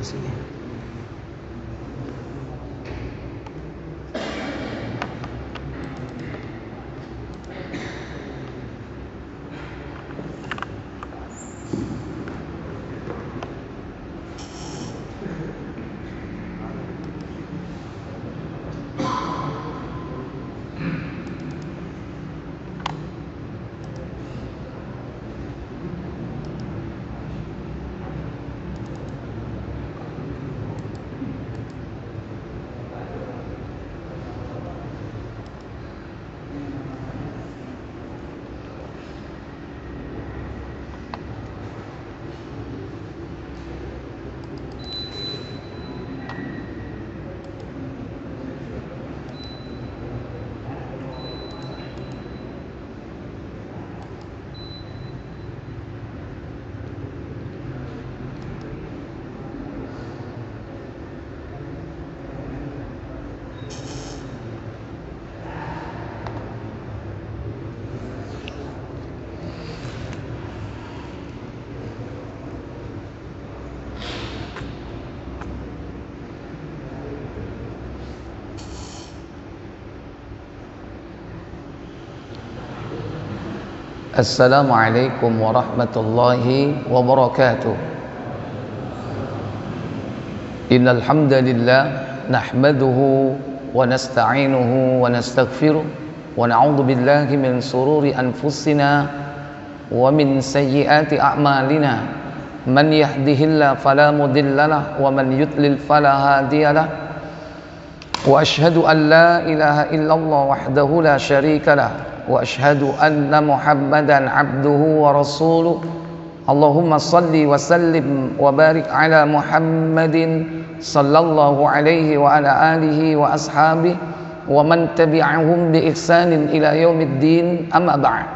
sini. Assalamualaikum warahmatullahi wabarakatuh. Innal hamdalillah nahmaduhu wa nasta'inuhu wa nastaghfiruh wa na'udzu billahi min shururi anfusina wa min sayyiati a'malina. Man yahdihillahu fala mudhillalah wa man yudlil fala hadiyalah. Wa asyhadu an la ilaha illallah wahdahu la syarikalah wa asyhadu anna Muhammadan abduhu wa rasuluh. Allahumma salli wa sallim wa barik ala Muhammadin sallallahu alaihi wa ala alihi wa ashabihi wa man tabi'ahum bi ihsanin ila yaumiddin, amma ba'd.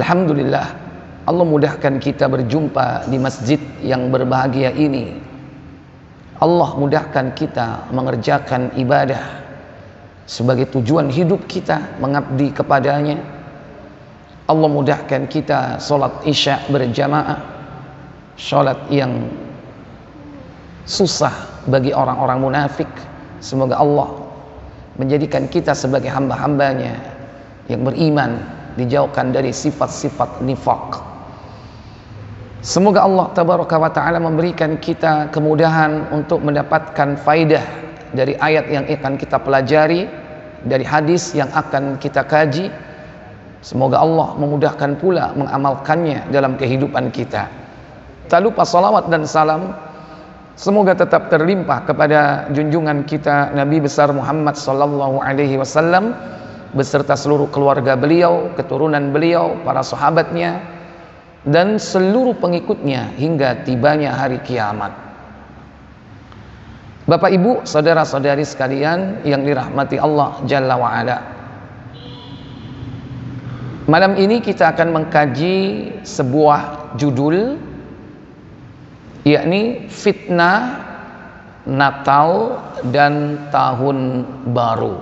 Alhamdulillah, Allah mudahkan kita berjumpa di masjid yang berbahagia ini. Allah mudahkan kita mengerjakan ibadah sebagai tujuan hidup kita, mengabdi kepadanya. Allah mudahkan kita sholat isya berjamaah, sholat yang susah bagi orang-orang munafik. Semoga Allah menjadikan kita sebagai hamba-hambanya yang beriman, dijauhkan dari sifat-sifat nifaq. Semoga Allah tabaraka wa ta'ala memberikan kita kemudahan untuk mendapatkan faidah dari ayat yang akan kita pelajari, dari hadis yang akan kita kaji. Semoga Allah memudahkan pula mengamalkannya dalam kehidupan kita. Tak lupa salawat dan salam semoga tetap terlimpah kepada junjungan kita Nabi besar Muhammad sallallahu alaihi wasallam beserta seluruh keluarga beliau, keturunan beliau, para sahabatnya dan seluruh pengikutnya hingga tibanya hari kiamat. Bapak Ibu, saudara-saudari sekalian yang dirahmati Allah Jalla wa'ala, malam ini kita akan mengkaji sebuah judul, yakni fitnah Natal dan Tahun Baru.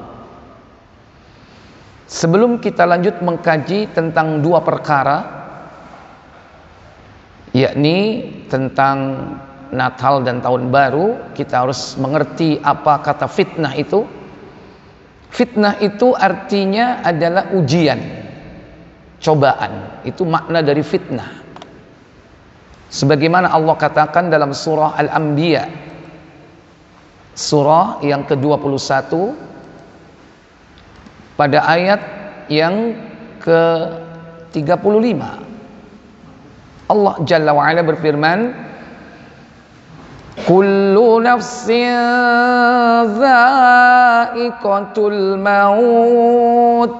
Sebelum kita lanjut mengkaji tentang dua perkara, yakni tentang Natal dan Tahun Baru, kita harus mengerti apa kata fitnah itu. Fitnah itu artinya adalah ujian, cobaan. Itu makna dari fitnah. Sebagaimana Allah katakan dalam surah Al-Anbiya, surah yang ke-21 pada ayat yang ke-35. Allah Jalla wa'ala berfirman, kullu nafsin dha'iqatul maut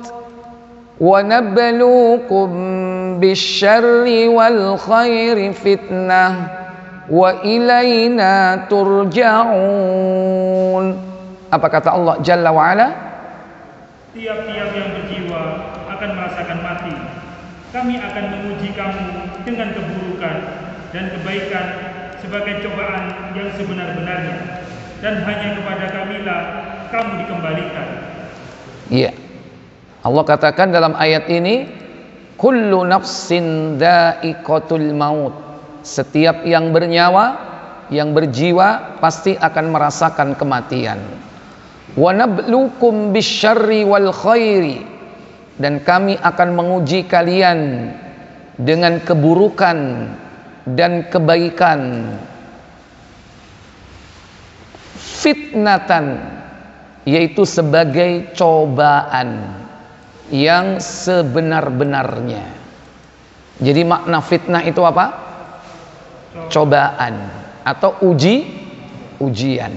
wa nabluukum bisyarri wal khairi fitnah wa ilaina turja'un. Apa kata Allah Jalla wa'ala? Tiap-tiap yang berjiwa akan merasakan mati. Kami akan menguji kamu dengan keburukan dan kebaikan sebagai cobaan yang sebenar-benarnya, dan hanya kepada kamilah kamu dikembalikan. Iya, Allah katakan dalam ayat ini, kullu nafsin dha'iqatul maut, Setiap yang bernyawa, yang berjiwa pasti akan merasakan kematian. Wa nabluukum bisyarri wal khairi, dan kami akan menguji kalian dengan keburukan dan kebaikan. Fitnatan, yaitu sebagai cobaan yang sebenar-benarnya. Jadi makna fitnah itu apa? Cobaan atau ujian.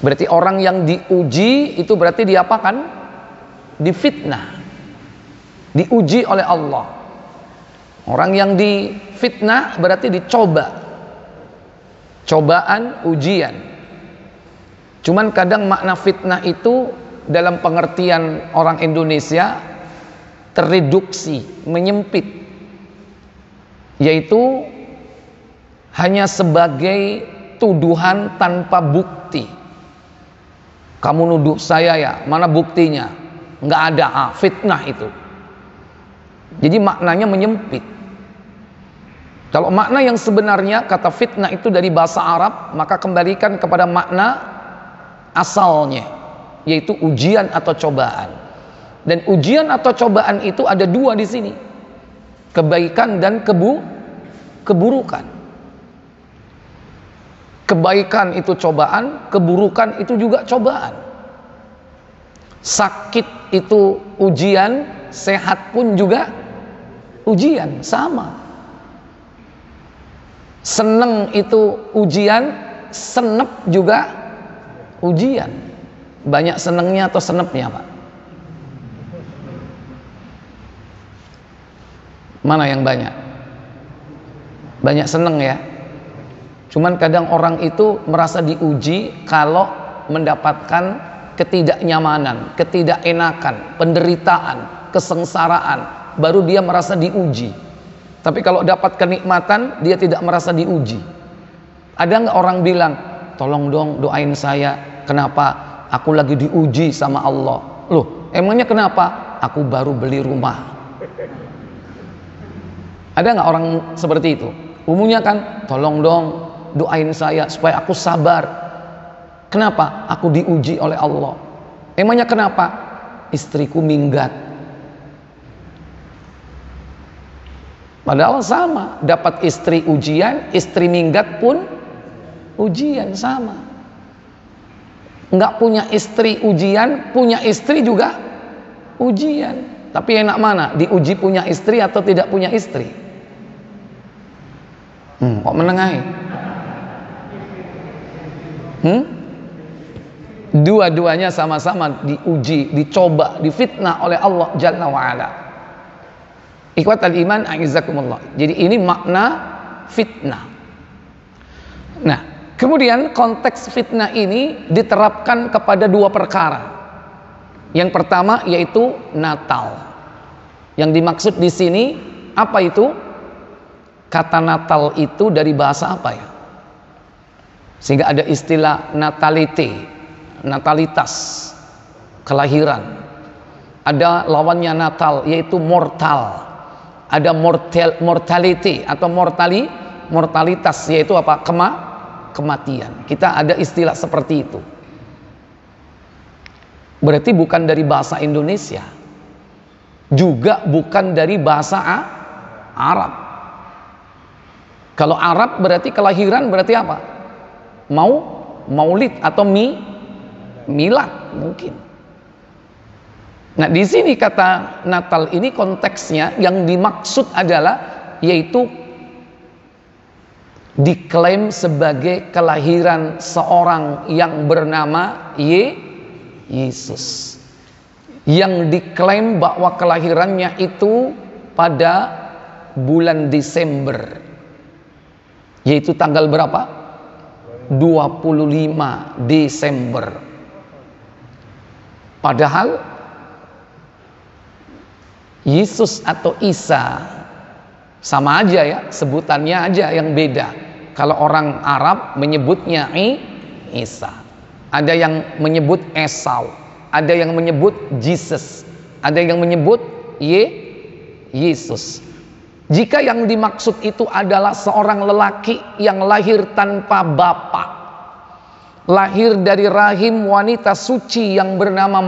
Berarti orang yang diuji itu berarti diapakan? Difitnah, diuji oleh Allah. Orang yang difitnah berarti dicoba, cobaan, ujian. Cuman kadang makna fitnah itu dalam pengertian orang Indonesia terreduksi, menyempit, yaitu hanya sebagai tuduhan tanpa bukti. Kamu nuduh saya ya, mana buktinya? Nggak ada, fitnah itu. Jadi maknanya menyempit. Kalau makna yang sebenarnya kata fitnah itu dari bahasa Arab, maka kembalikan kepada makna asalnya, yaitu ujian atau cobaan. Dan ujian atau cobaan itu ada dua di sini, kebaikan dan keburukan. Kebaikan itu cobaan, keburukan itu juga cobaan. Sakit itu ujian, sehat pun juga ujian, sama. Seneng itu ujian, senep juga ujian. Banyak senengnya atau senepnya, Pak? Mana yang banyak? Banyak seneng ya. Cuman kadang orang itu merasa diuji kalau mendapatkan ketidaknyamanan, ketidakenakan, penderitaan, kesengsaraan, baru dia merasa diuji. Tapi kalau dapat kenikmatan, dia tidak merasa diuji. Ada nggak orang bilang, tolong dong doain saya, kenapa aku lagi diuji sama Allah? Loh, emangnya kenapa? Aku baru beli rumah. Ada nggak orang seperti itu? Umumnya kan, tolong dong doain saya supaya aku sabar. Kenapa? Aku diuji oleh Allah. Emangnya kenapa? Istriku minggat. Padahal sama, dapat istri ujian, istri minggat pun ujian, sama. Nggak punya istri ujian, punya istri juga ujian. Tapi enak mana? Diuji punya istri atau tidak punya istri? Kok menengahi? Dua-duanya sama-sama diuji, dicoba, difitnah oleh Allah Jalla wa'ala. Ikhwatal iman, a'izzakumullah. Jadi ini makna fitnah. Nah, kemudian konteks fitnah ini diterapkan kepada dua perkara. Yang pertama yaitu Natal. Yang dimaksud di sini apa itu? Kata Natal itu dari bahasa apa ya? Sehingga ada istilah natality, natalitas, kelahiran. Ada lawannya Natal yaitu mortal. Ada mortality atau mortalitas, yaitu apa? Kematian. Kita ada istilah seperti itu. Berarti bukan dari bahasa Indonesia, juga bukan dari bahasa Arab. Kalau Arab berarti kelahiran, berarti apa? Maulid atau milad mungkin. Nah, di sini kata Natal ini konteksnya yang dimaksud adalah yaitu diklaim sebagai kelahiran seorang yang bernama Yesus. Yang diklaim bahwa kelahirannya itu pada bulan Desember. Yaitu tanggal berapa? 25 Desember. Padahal Yesus atau Isa sama aja ya, sebutannya aja yang beda. Kalau orang Arab menyebutnya Isa, ada yang menyebut Esau, ada yang menyebut Jesus, ada yang menyebut Yesus. Jika yang dimaksud itu adalah seorang lelaki yang lahir tanpa bapak, lahir dari rahim wanita suci yang bernama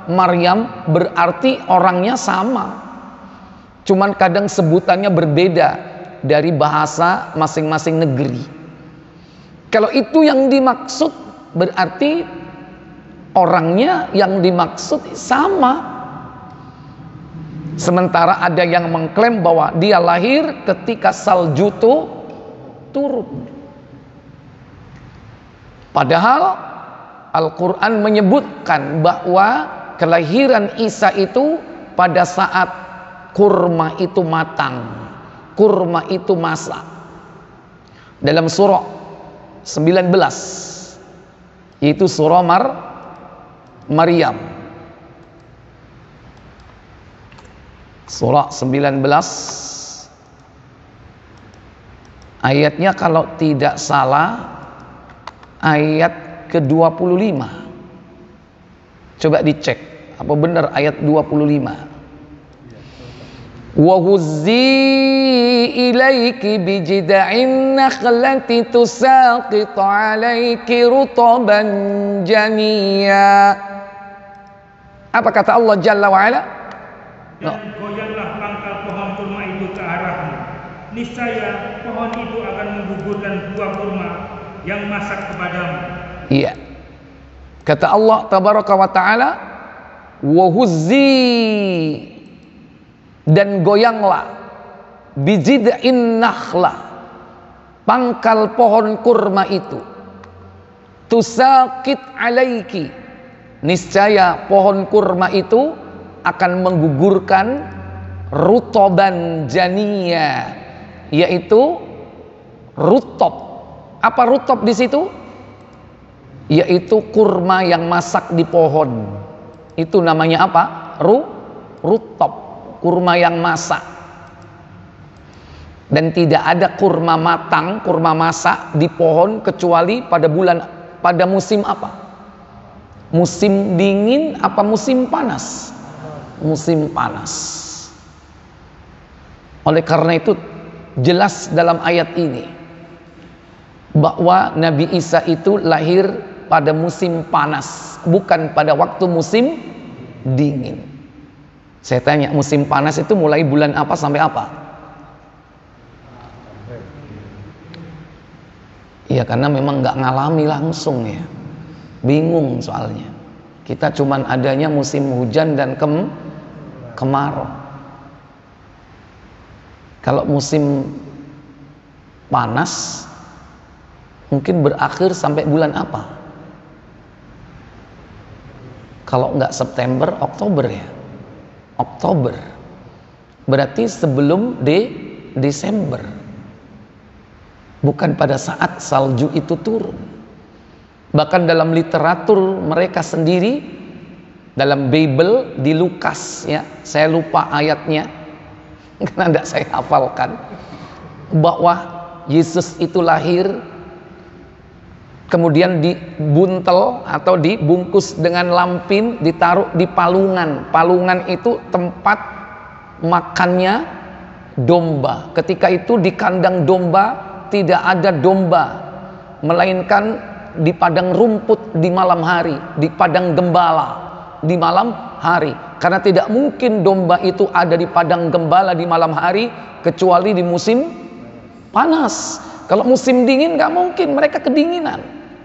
Maryam, berarti orangnya sama. Cuman kadang sebutannya berbeda dari bahasa masing-masing negeri. Kalau itu yang dimaksud, berarti orangnya yang dimaksud sama. Sementara ada yang mengklaim bahwa dia lahir ketika salju itu turun. Padahal Al-Quran menyebutkan bahwa kelahiran Isa itu pada saat kurma itu matang, kurma itu masak. Dalam surah 19, yaitu surah Maryam. Surah 19 ayatnya kalau tidak salah ayat ke-25. Coba dicek apa benar ayat 25. Wa huzzi ilaiki bijida'in nakhlati tusaqit 'alaiki rutaban janiyya. Apa kata Allah Jalla wa Ala? Dan goyanglah pangkal pohon kurma itu ke arahmu. Niscaya pohon itu akan menggugurkan buah kurma yang masak kepadamu. Iya. Kata Allah Tabaraka wa Ta'ala, wa huzzi, dan goyanglah, bijid'in nakhlah, pangkal pohon kurma itu, tusaqit alaiki, niscaya pohon kurma itu akan menggugurkan rutoban janiyya, yaitu rutop. Apa rutop di situ? Yaitu kurma yang masak di pohon. Itu namanya apa? Rutop, kurma yang masak. Dan tidak ada kurma matang, kurma masak di pohon kecuali pada musim apa? Musim dingin apa musim panas? Musim panas. Oleh karena itu jelas dalam ayat ini bahwa Nabi Isa itu lahir pada musim panas, bukan pada waktu musim dingin. Saya tanya, musim panas itu mulai bulan apa sampai apa? Ya karena memang nggak ngalami langsung ya, bingung soalnya. Kita cuman adanya musim hujan dan kemarau. Kalau musim panas mungkin berakhir sampai bulan apa? Kalau nggak September, Oktober ya. Oktober. Berarti sebelum Desember. Bukan pada saat salju itu turun. Bahkan dalam literatur mereka sendiri, dalam Bible di Lukas ya, saya lupa ayatnya karena tidak saya hafalkan, bahwa Yesus itu lahir kemudian dibuntel atau dibungkus dengan lampin, ditaruh di palungan. Palungan itu tempat makannya domba. Ketika itu di kandang domba tidak ada domba, melainkan di padang rumput di malam hari, di padang gembala di malam hari. Karena tidak mungkin domba itu ada di padang gembala di malam hari kecuali di musim panas. Kalau musim dingin nggak mungkin, mereka kedinginan.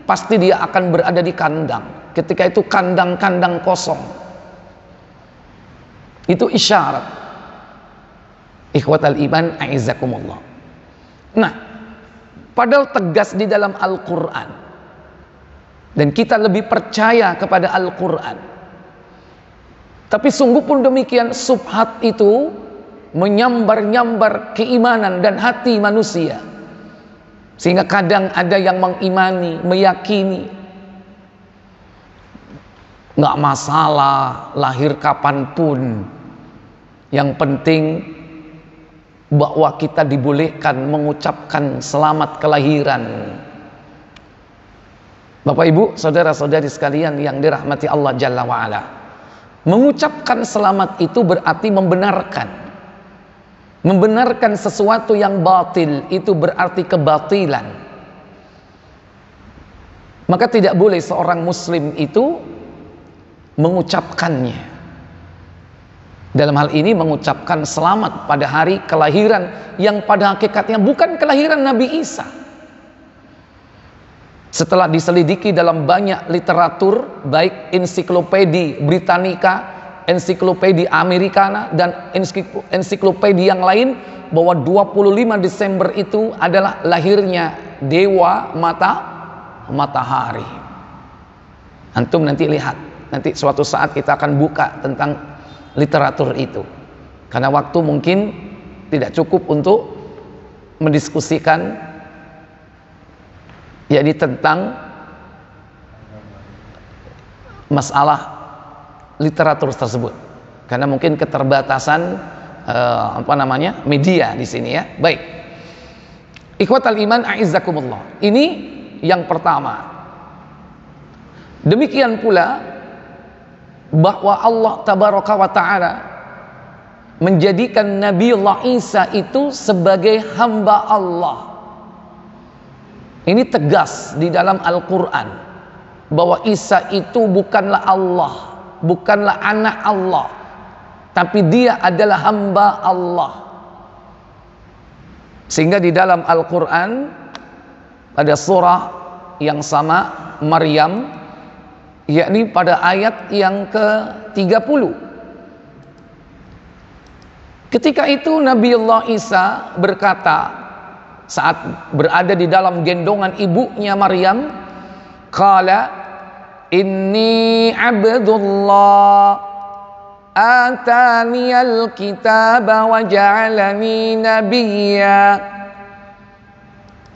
Pasti dia akan berada di kandang. Ketika itu kandang-kandang kosong. Itu isyarat. Ikhwatal iman a'izzakumullah. Nah, padahal tegas di dalam Al-Quran. Dan kita lebih percaya kepada Al-Quran. Tapi sungguh pun demikian, subhat itu menyambar-nyambar keimanan dan hati manusia. Sehingga kadang ada yang mengimani, meyakini nggak masalah lahir kapanpun, yang penting bahwa kita dibolehkan mengucapkan selamat kelahiran. Bapak Ibu, saudara-saudari sekalian yang dirahmati Allah Jalla wa'ala, mengucapkan selamat itu berarti membenarkan Membenarkan sesuatu yang batil itu berarti kebatilan. Maka tidak boleh seorang muslim itu mengucapkannya. Dalam hal ini mengucapkan selamat pada hari kelahiran yang pada hakikatnya bukan kelahiran Nabi Isa. Setelah diselidiki dalam banyak literatur, baik ensiklopedi Britannica, ensiklopedi Americana, dan ensiklopedi yang lain, bahwa 25 Desember itu adalah lahirnya dewa matahari. Antum nanti lihat, nanti suatu saat kita akan buka tentang literatur itu, karena waktu mungkin tidak cukup untuk mendiskusikan jadi tentang masalah literatur tersebut, karena mungkin keterbatasan media di sini ya. Baik, ikhwatal iman a'izzakumullah, ini yang pertama. Demikian pula bahwa Allah tabaraka wa ta'ala menjadikan Nabiullah Isa itu sebagai hamba Allah. Ini tegas di dalam Al-Quran bahwa Isa itu bukanlah Allah, bukanlah anak Allah, tapi dia adalah hamba Allah. Sehingga di dalam Al-Quran pada surah yang sama, Maryam, yakni pada ayat yang ke-30, ketika itu Nabiullah Isa berkata saat berada di dalam gendongan ibunya Maryam, qala inni abdullah ataniyal kitaba wa ja'alani nabiyya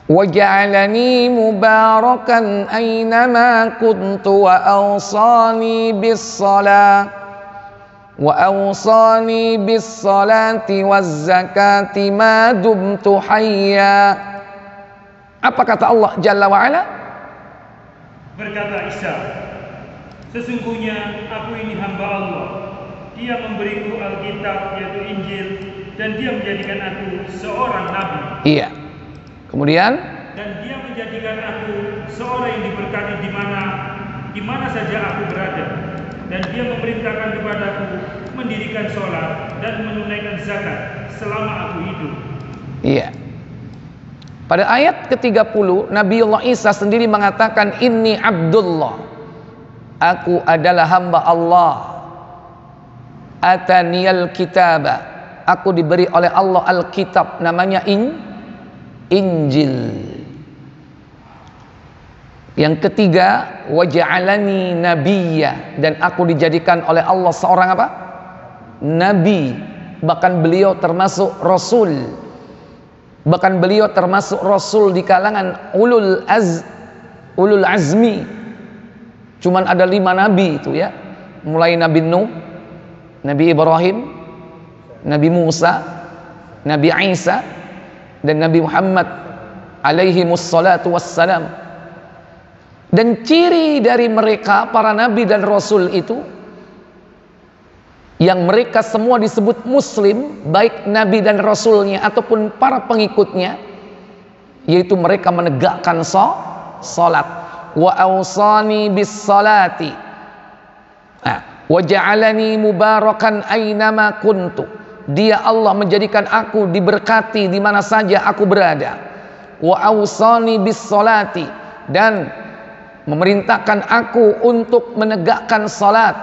وَجَعَلَنِي مُبَارَكًا أَيْنَمَا كُنْتُ وَأَوْصَانِي بِالصَّلَاةِ وَالزَّكَاةِ مَا دُمْتُ حَيًّا. Apa kata Allah Jalla wa'ala? Berkata Isa, sesungguhnya aku ini hamba Allah. Dia memberiku Alkitab yaitu Injil, dan dia menjadikan aku seorang nabi. Iya. Kemudian, dan dia menjadikan aku seorang yang diberkati di mana saja aku berada, dan dia memerintahkan kepadaku mendirikan sholat dan menunaikan zakat selama aku hidup. Iya. Pada ayat ke-30 Nabiullah Isa sendiri mengatakan inni Abdullah, aku adalah hamba Allah, ataniyal kitaba, aku diberi oleh Allah Alkitab, namanya Injil. Yang ketiga, waja'alani nabiyya, dan aku dijadikan oleh Allah seorang apa? Nabi. Bahkan beliau termasuk rasul. Bahkan beliau termasuk rasul di kalangan ulul azmi. Cuman ada 5 nabi itu ya. Mulai Nabi Nuh, Nabi Ibrahim, Nabi Musa, Nabi Isa, dan Nabi Muhammad alaihi mussalatu wassalam. Dan ciri dari mereka para nabi dan rasul itu, yang mereka semua disebut muslim, baik nabi dan rasulnya ataupun para pengikutnya, yaitu mereka menegakkan salat. Wa awsani bis salati wa ja'alani mubarakan aynama kuntu. Dia Allah menjadikan aku diberkati di mana saja aku berada. Wa awsani bis salati, dan memerintahkan aku untuk menegakkan salat.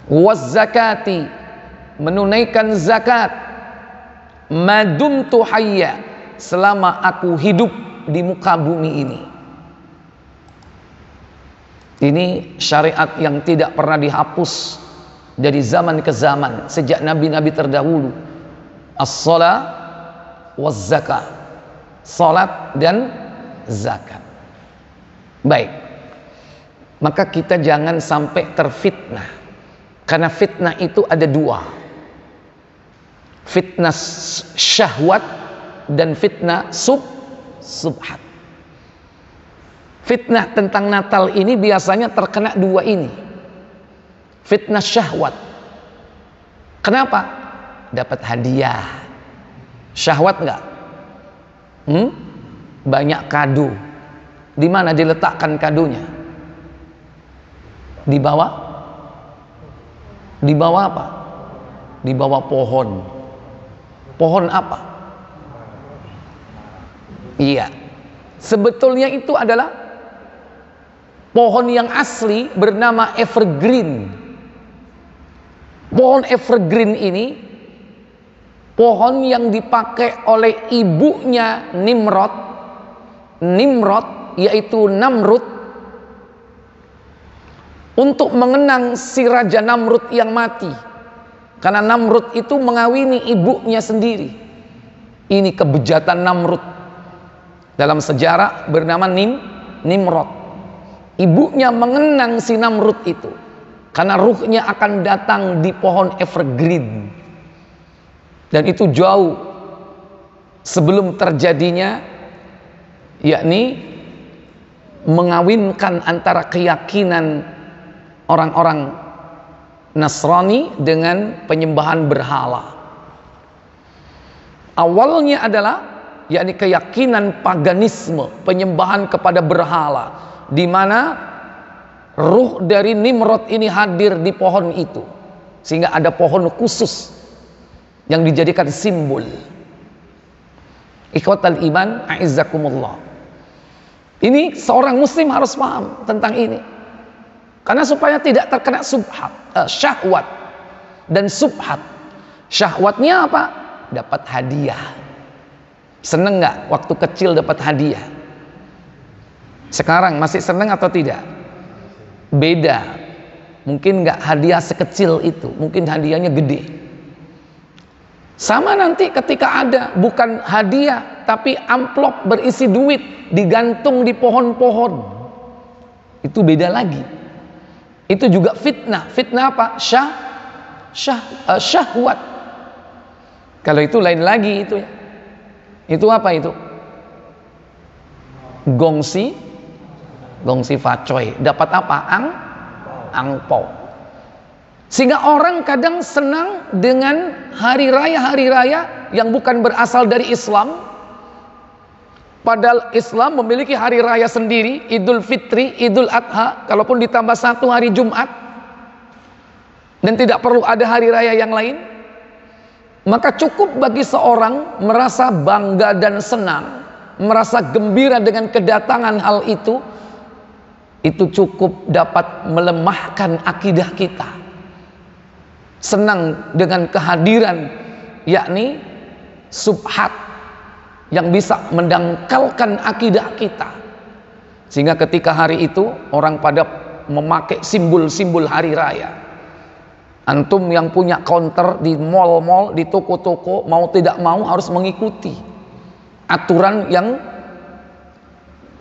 Waz zakati, menunaikan zakat. Madumtu hayya, selama aku hidup di muka bumi ini. Ini syariat yang tidak pernah dihapus dari zaman ke zaman, sejak nabi-nabi terdahulu. As-shalah waz zakah, salat dan zakat. Baik, maka kita jangan sampai terfitnah, karena fitnah itu ada 2, fitnah syahwat dan fitnah subhat. Fitnah tentang Natal ini biasanya terkena 2 ini. Fitnah syahwat. Kenapa? Dapat hadiah. Syahwat nggak? Banyak kado. Di mana diletakkan kadonya? Di bawah? Di bawah apa? Di bawah pohon. Pohon apa? Iya. Sebetulnya itu adalah pohon yang asli bernama evergreen. Pohon evergreen ini pohon yang dipakai oleh ibunya Nimrod. Nimrod yaitu Namrud, untuk mengenang si Raja Namrud yang mati. Karena Namrud itu mengawini ibunya sendiri. Ini kebejatan Namrud. Dalam sejarah bernama Nimrod. Ibunya mengenang si Namrud itu. Karena ruhnya akan datang di pohon evergreen. Dan itu jauh sebelum terjadinya, yakni mengawinkan antara keyakinan orang-orang Nasrani dengan penyembahan berhala. Awalnya adalah yakni keyakinan paganisme, penyembahan kepada berhala, di mana ruh dari Nimrod ini hadir di pohon itu, sehingga ada pohon khusus yang dijadikan simbol. Ikhwatal iman, a'izzakumullah. Ini seorang muslim harus paham tentang ini. Karena supaya tidak terkena syahwat dan subhat. Syahwatnya apa? Dapat hadiah. Seneng nggak waktu kecil dapat hadiah? Sekarang masih seneng atau tidak? Beda. Mungkin nggak hadiah sekecil itu, mungkin hadiahnya gede. Sama nanti ketika ada bukan hadiah tapi amplop berisi duit digantung di pohon-pohon, itu beda lagi. Itu juga fitnah. Fitnah apa? Syahwat. Kalau itu lain lagi itu ya. Itu apa itu? Gongsi facoy. Dapat apa? Angpau. Sehingga orang kadang senang dengan hari raya yang bukan berasal dari Islam. Padahal Islam memiliki hari raya sendiri, Idul Fitri, Idul Adha, kalaupun ditambah satu hari Jumat, dan tidak perlu ada hari raya yang lain. Maka cukup bagi seorang merasa bangga dan senang, merasa gembira dengan kedatangan hal itu cukup dapat melemahkan akidah kita. Senang dengan kehadiran, yakni subhat, yang bisa mendangkalkan akidah kita. Sehingga ketika hari itu orang pada memakai simbol-simbol hari raya. Antum yang punya counter di mall-mall, di toko-toko, mau tidak mau harus mengikuti aturan yang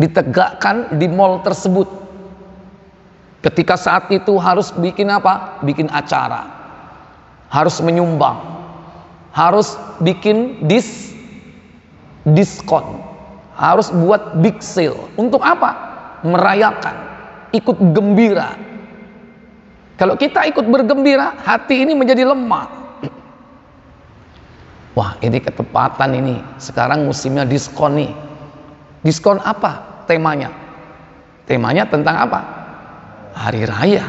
ditegakkan di mall tersebut. Ketika saat itu harus bikin apa? Bikin acara, harus menyumbang, harus bikin diskon, harus buat big sale. Untuk apa? Merayakan, ikut gembira. Kalau kita ikut bergembira, hati ini menjadi lemah. Wah, ini ketepatan ini. Sekarang musimnya diskon nih. Diskon apa temanya? Temanya tentang apa? Hari raya.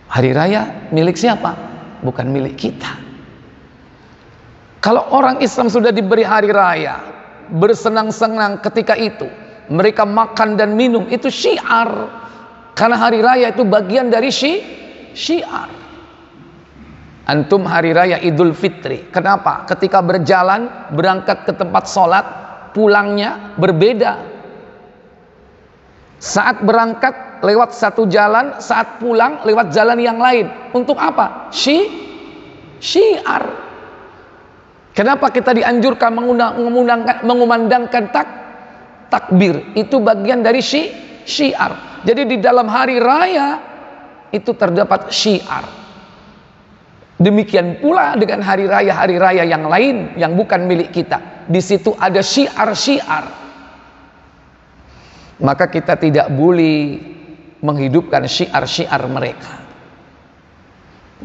Hari raya milik siapa? Bukan milik kita. Kalau orang Islam sudah diberi hari raya, bersenang-senang ketika itu, mereka makan dan minum, itu syiar. Karena hari raya itu bagian dari syiar. Antum hari raya Idul Fitri, kenapa? Ketika berjalan, berangkat ke tempat sholat, pulangnya berbeda. Saat berangkat lewat satu jalan, saat pulang lewat jalan yang lain. Untuk apa? Syiar. Kenapa kita dianjurkan mengumandangkan takbir? Itu bagian dari syiar. Jadi di dalam hari raya itu terdapat syiar. Demikian pula dengan hari raya yang lain yang bukan milik kita. Di situ ada syiar-syiar. Maka kita tidak boleh menghidupkan syiar-syiar mereka.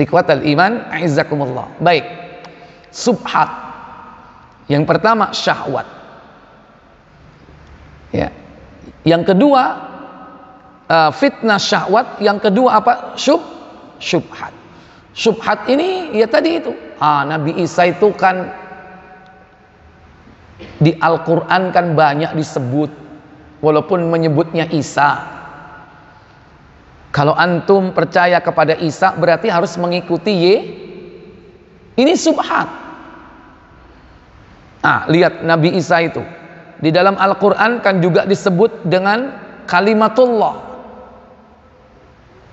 Ikhwatal iman, a'izzakumullah. Baik. Subhat. Yang pertama syahwat. Ya. Yang kedua fitnah syahwat, yang kedua apa? Syubhat. Syubhat ini ya tadi itu. Nabi Isa itu kan di Al-Qur'an kan banyak disebut, walaupun menyebutnya Isa. Kalau antum percaya kepada Isa berarti harus mengikuti ini subhat. Lihat Nabi Isa itu di dalam Al-Qur'an kan juga disebut dengan kalimatullah,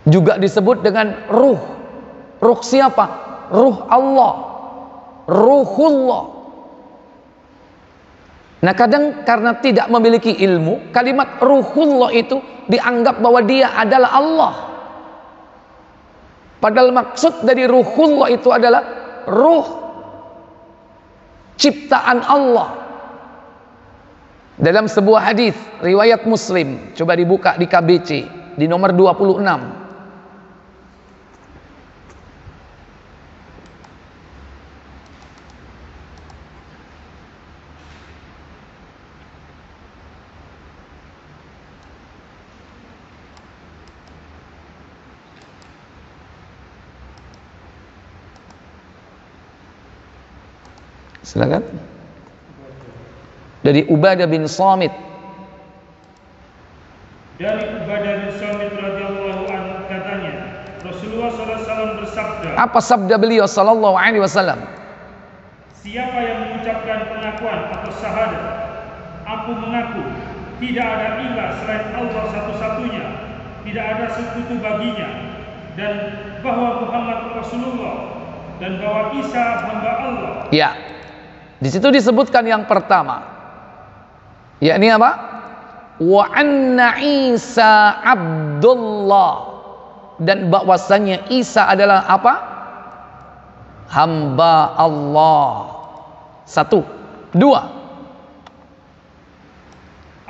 juga disebut dengan ruh. Ruh siapa? Ruh Allah, ruhullah. Nah kadang karena tidak memiliki ilmu, kalimat ruhullah itu dianggap bahwa dia adalah Allah. Padahal maksud dari ruhullah itu adalah ruh ciptaan Allah. Dalam sebuah hadis riwayat Muslim, coba dibuka di KBC di nomor 26. Silakan. Dari Ubadah bin Samit. Dari Ubadah bin Samit radhiyallahu anhu katanya, Rasulullah SAW bersabda. Apa sabda beliau sallallahu alaihi wasallam? Siapa yang mengucapkan pengakuan atau syahadat, aku mengaku tidak ada ilah selain Allah satu-satunya, tidak ada sekutu baginya, dan bahwa Muhammad Rasulullah dan bahwa Isa hamba Allah. Ya. Di situ disebutkan yang pertama, yakni apa? Wa anna Isa Abdullah, dan bahwasannya Isa adalah apa? Hamba Allah. Satu. Dua,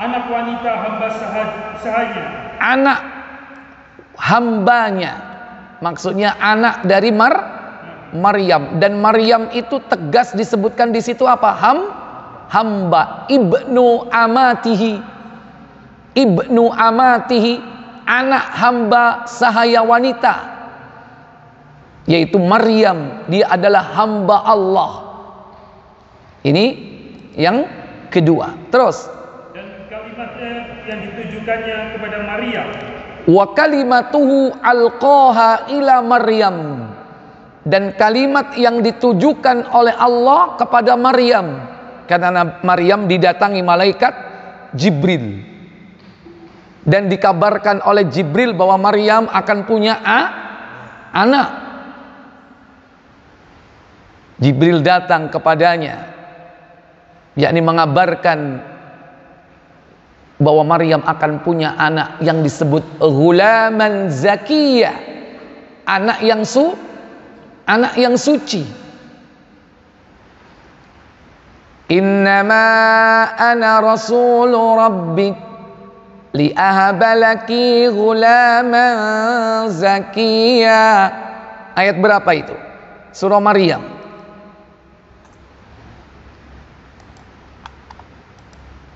anak wanita hamba sahanya. Anak hambanya, maksudnya anak dari Maryam. Dan Maryam itu tegas disebutkan di situ apa? Hamba. Ibnu amatihi, anak hamba sahaya wanita, yaitu Maryam. Dia adalah hamba Allah. Ini yang kedua. Terus, dan kalimatnya yang ditujukannya kepada Maryam. Wa kalimatuhu alqaha ila Maryam, dan kalimat yang ditujukan oleh Allah kepada Maryam, karena Maryam didatangi malaikat Jibril dan dikabarkan oleh Jibril bahwa Maryam akan punya anak. Jibril datang kepadanya, yakni mengabarkan bahwa Maryam akan punya anak yang disebut ghulaman zakiyah, anak yang suci. Innama ana rasulu rabbik liahabalaki ghulaman zakiyah. Ayat berapa itu? Surah Maryam.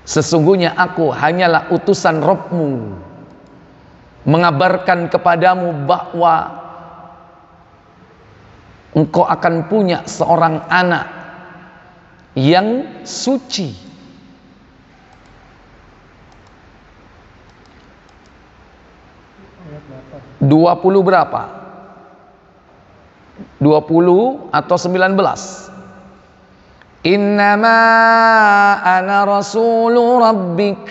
Sesungguhnya aku hanyalah utusan Rabbmu, mengabarkan kepadamu bahwa engkau akan punya seorang anak yang suci. (20 berapa? 20 atau 19? Innama ana rasulu rabbik,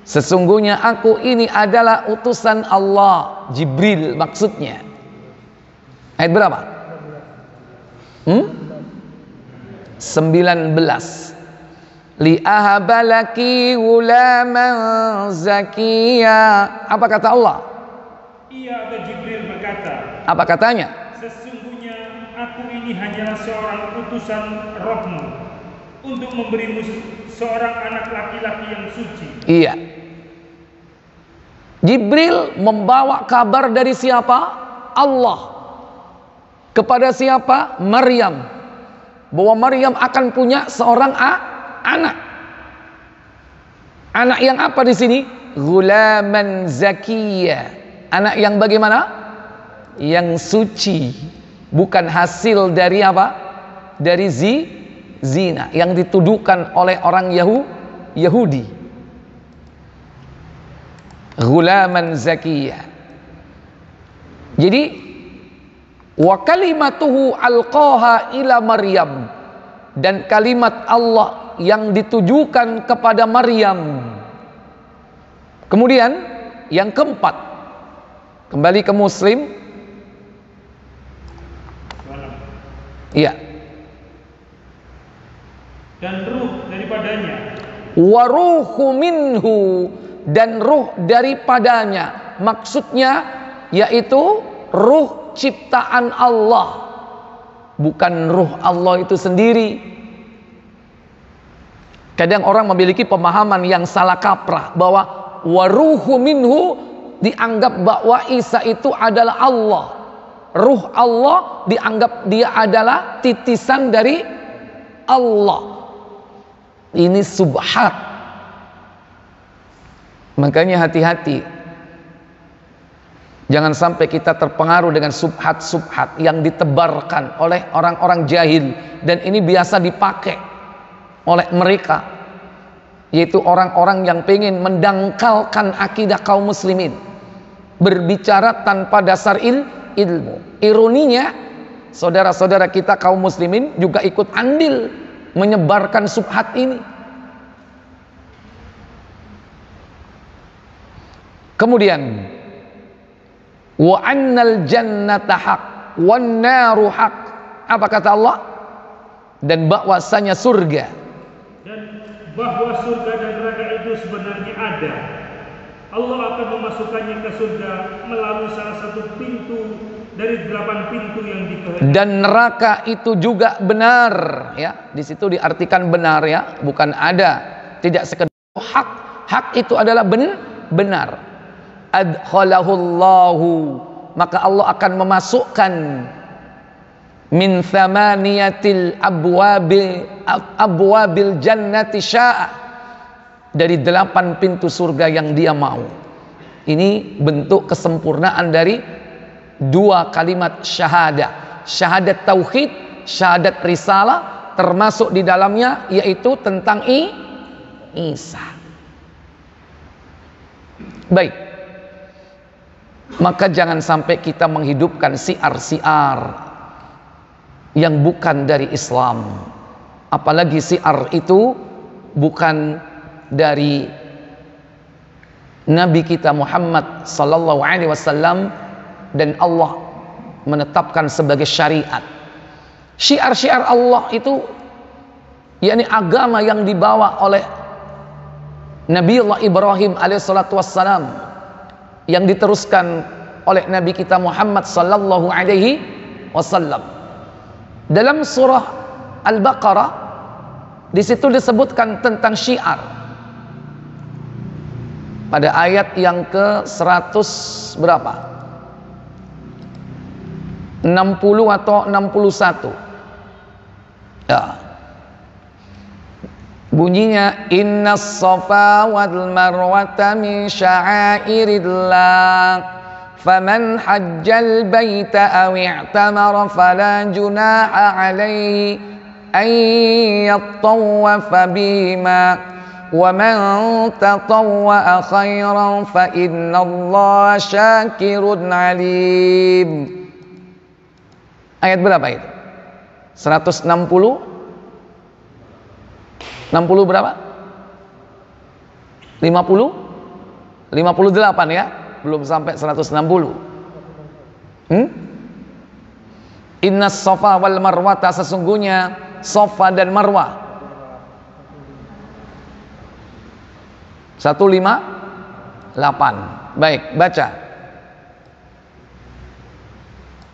sesungguhnya aku ini adalah utusan Allah. Jibril maksudnya. Ayat berapa? 19. Liahabalaki ghulaman zakiyah. Apa kata Allah? Ia atau Jibril berkata. Apa katanya? Sesungguhnya aku ini hanyalah seorang utusan Rabbmu untuk memberimu seorang anak laki-laki yang suci. Iya. Jibril membawa kabar dari siapa? Allah. Kepada siapa? Maryam. Bahwa Maryam akan punya seorang anak. Anak yang apa di sini? Ghulaman zakiyya. Anak yang bagaimana? Yang suci. Bukan hasil dari apa? Dari zina yang dituduhkan oleh orang Yahudi. Ghulaman zakiyya. Jadi wa kalimatuhu alqaha ila Maryam, dan kalimat Allah yang ditujukan kepada Maryam. Kemudian yang keempat, kembali ke Muslim. Iya. Dan ruh daripadanya. Wa ruhu minhu, dan ruh daripadanya. Maksudnya yaitu ruh ciptaan Allah, bukan ruh Allah itu sendiri. Kadang orang memiliki pemahaman yang salah kaprah bahwa waruhu minhu dianggap bahwa Isa itu adalah Allah. Ruh Allah dianggap dia adalah titisan dari Allah. Ini subhat. Makanya hati-hati. Jangan sampai kita terpengaruh dengan subhat-subhat yang ditebarkan oleh orang-orang jahil, dan ini biasa dipakai oleh mereka, yaitu orang-orang yang ingin mendangkalkan akidah kaum muslimin, berbicara tanpa dasar ilmu. Ironinya, saudara-saudara kita kaum muslimin juga ikut andil menyebarkan subhat ini. Kemudian wa annal jannata haq wan naru haq. Apa kata Allah? Dan bahwasanya surga, dan bahwa surga dan neraka itu sebenarnya ada. Allah akan memasukkannya ke surga melalui salah satu pintu dari 8 pintu yang dikehendaki. Dan neraka itu juga benar, ya. Di situ diartikan benar, ya, bukan ada, tidak sekedar hak. Hak itu adalah benar. Adkhalahullahu, maka Allah akan memasukkan min thamaniyatil abwabil jannati sya'a, dari 8 pintu surga yang dia mau. Ini bentuk kesempurnaan dari 2 kalimat syahadah, syahadat tauhid, syahadat risalah, termasuk di dalamnya yaitu tentang Isa. Baik, maka jangan sampai kita menghidupkan siar-siar yang bukan dari Islam, apalagi siar itu bukan dari Nabi kita Muhammad sallallahu alaihi wasallam dan Allah menetapkan sebagai syariat. Syiar-syiar Allah itu yakni agama yang dibawa oleh Nabiullah Ibrahim alaihissalatu wassalam, yang diteruskan oleh Nabi kita Muhammad sallallahu alaihi wasallam. Dalam surah Al-Baqarah di situ disebutkan tentang syiar. Pada ayat yang ke-100 berapa? 60 atau 61. Ya. Bunyinya innas safa wal marwata min sya'airillah faman hajjal baita aw i'tamara fala junaha alaihi an yattawafa bihima wa man tatawwa khairan fa innallaha syakirun alim. Ayat berapa itu? 160? 60 berapa? 50? 58 ya? Belum sampai 160. Innas safa wal marwata, sesungguhnya Safa dan Marwah. 158. Baik, baca.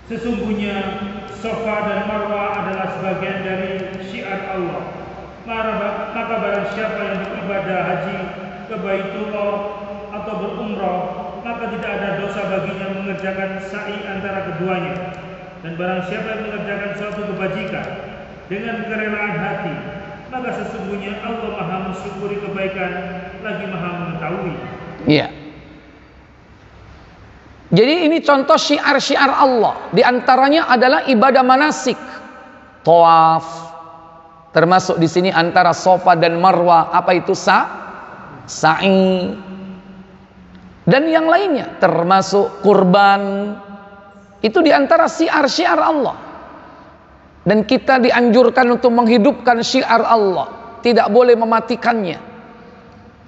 Sesungguhnya Safa dan Marwah adalah sebagian dari syiar Allah. Maka barang siapa yang beribadah haji ke Baitullah atau berumrah, maka tidak ada dosa baginya mengerjakan sa'i antara keduanya. Dan barang siapa yang mengerjakan suatu kebajikan dengan kerelaan hati, maka sesungguhnya Allah Maha mensyukuri kebaikan, lagi Maha mengetahui. Iya. Jadi ini contoh syiar-syiar Allah. Di antaranya adalah ibadah manasik, tawaf. Termasuk di sini antara Safa dan Marwah, apa itu sa'i. Dan yang lainnya, termasuk kurban. Itu di antara syiar-syiar Allah. Dan kita dianjurkan untuk menghidupkan syiar Allah, tidak boleh mematikannya.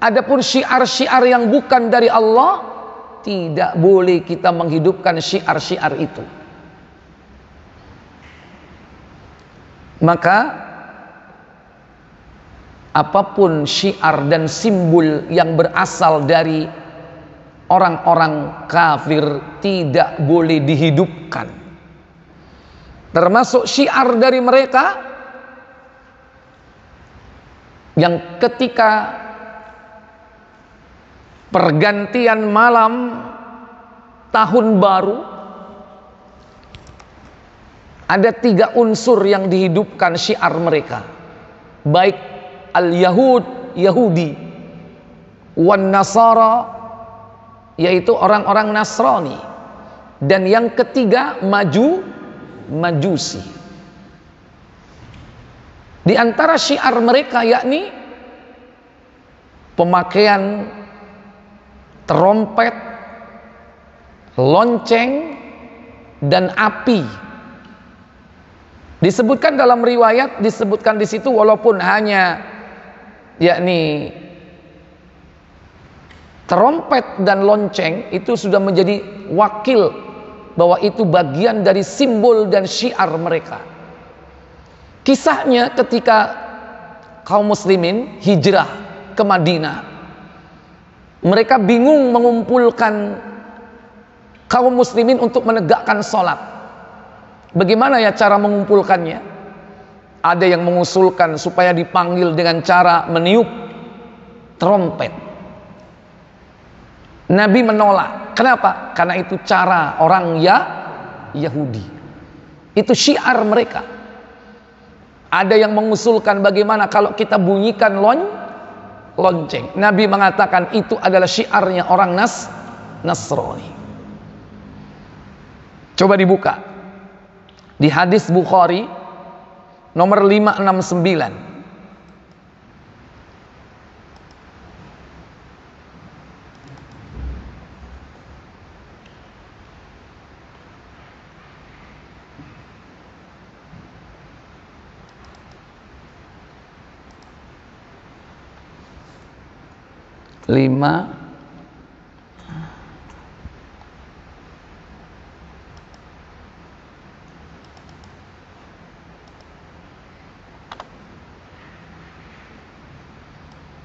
Adapun syiar-syiar yang bukan dari Allah, tidak boleh kita menghidupkan syiar-syiar itu. Maka apapun syiar dan simbol yang berasal dari orang-orang kafir tidak boleh dihidupkan. Termasuk syiar dari mereka yang ketika pergantian malam tahun baru, ada 3 unsur yang dihidupkan syiar mereka, baik al-Yahud, Yahudi, wan Nasara, yaitu orang-orang Nasrani, dan yang ketiga Majusi. Di antara syiar mereka yakni pemakaian trompet, lonceng, dan api. Disebutkan dalam riwayat, disebutkan di situ walaupun hanya yakni trompet dan lonceng itu sudah menjadi wakil bahwa itu bagian dari simbol dan syiar mereka. Kisahnya ketika kaum muslimin hijrah ke Madinah, mereka bingung mengumpulkan kaum muslimin untuk menegakkan sholat. Bagaimana ya cara mengumpulkannya? Ada yang mengusulkan supaya dipanggil dengan cara meniup trompet. Nabi menolak. Kenapa? Karena itu cara orang Yahudi. Itu syiar mereka. Ada yang mengusulkan bagaimana kalau kita bunyikan lonceng. Nabi mengatakan itu adalah syiarnya orang Nasrani. Coba dibuka di hadis Bukhari nomor 569.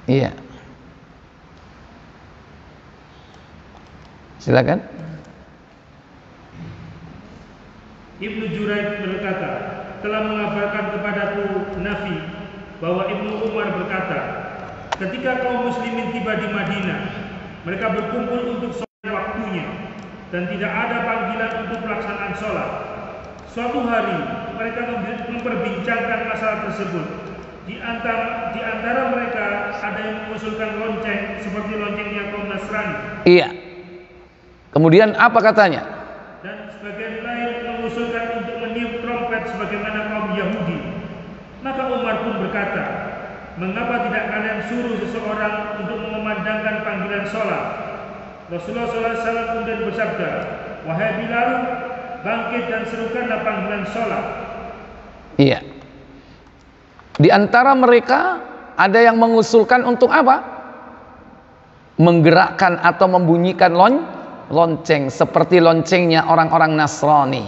Iya. Silakan. Ibnu Juraij berkata, telah mengabarkan kepadaku Nafi bahwa Ibnu Umar berkata, ketika kaum muslimin tiba di Madinah, mereka berkumpul untuk sholat waktunya dan tidak ada panggilan untuk pelaksanaan sholat. Suatu hari mereka memperbincangkan masalah tersebut. Di antara mereka ada yang mengusulkan lonceng seperti loncengnya kaum Nasrani. Iya. Kemudian apa katanya? Dan sebagian lain mengusulkan untuk meniup trompet sebagaimana kaum Yahudi. Maka Umar pun berkata, mengapa tidak kalian suruh seseorang untuk mengumandangkan panggilan sholat? Rasulullah SAW kemudian bersabda, wahai Bilal, bangkit dan serukanlah panggilan sholat. Iya. Di antara mereka ada yang mengusulkan untuk apa? Menggerakkan atau membunyikan lonceng seperti loncengnya orang-orang Nasrani.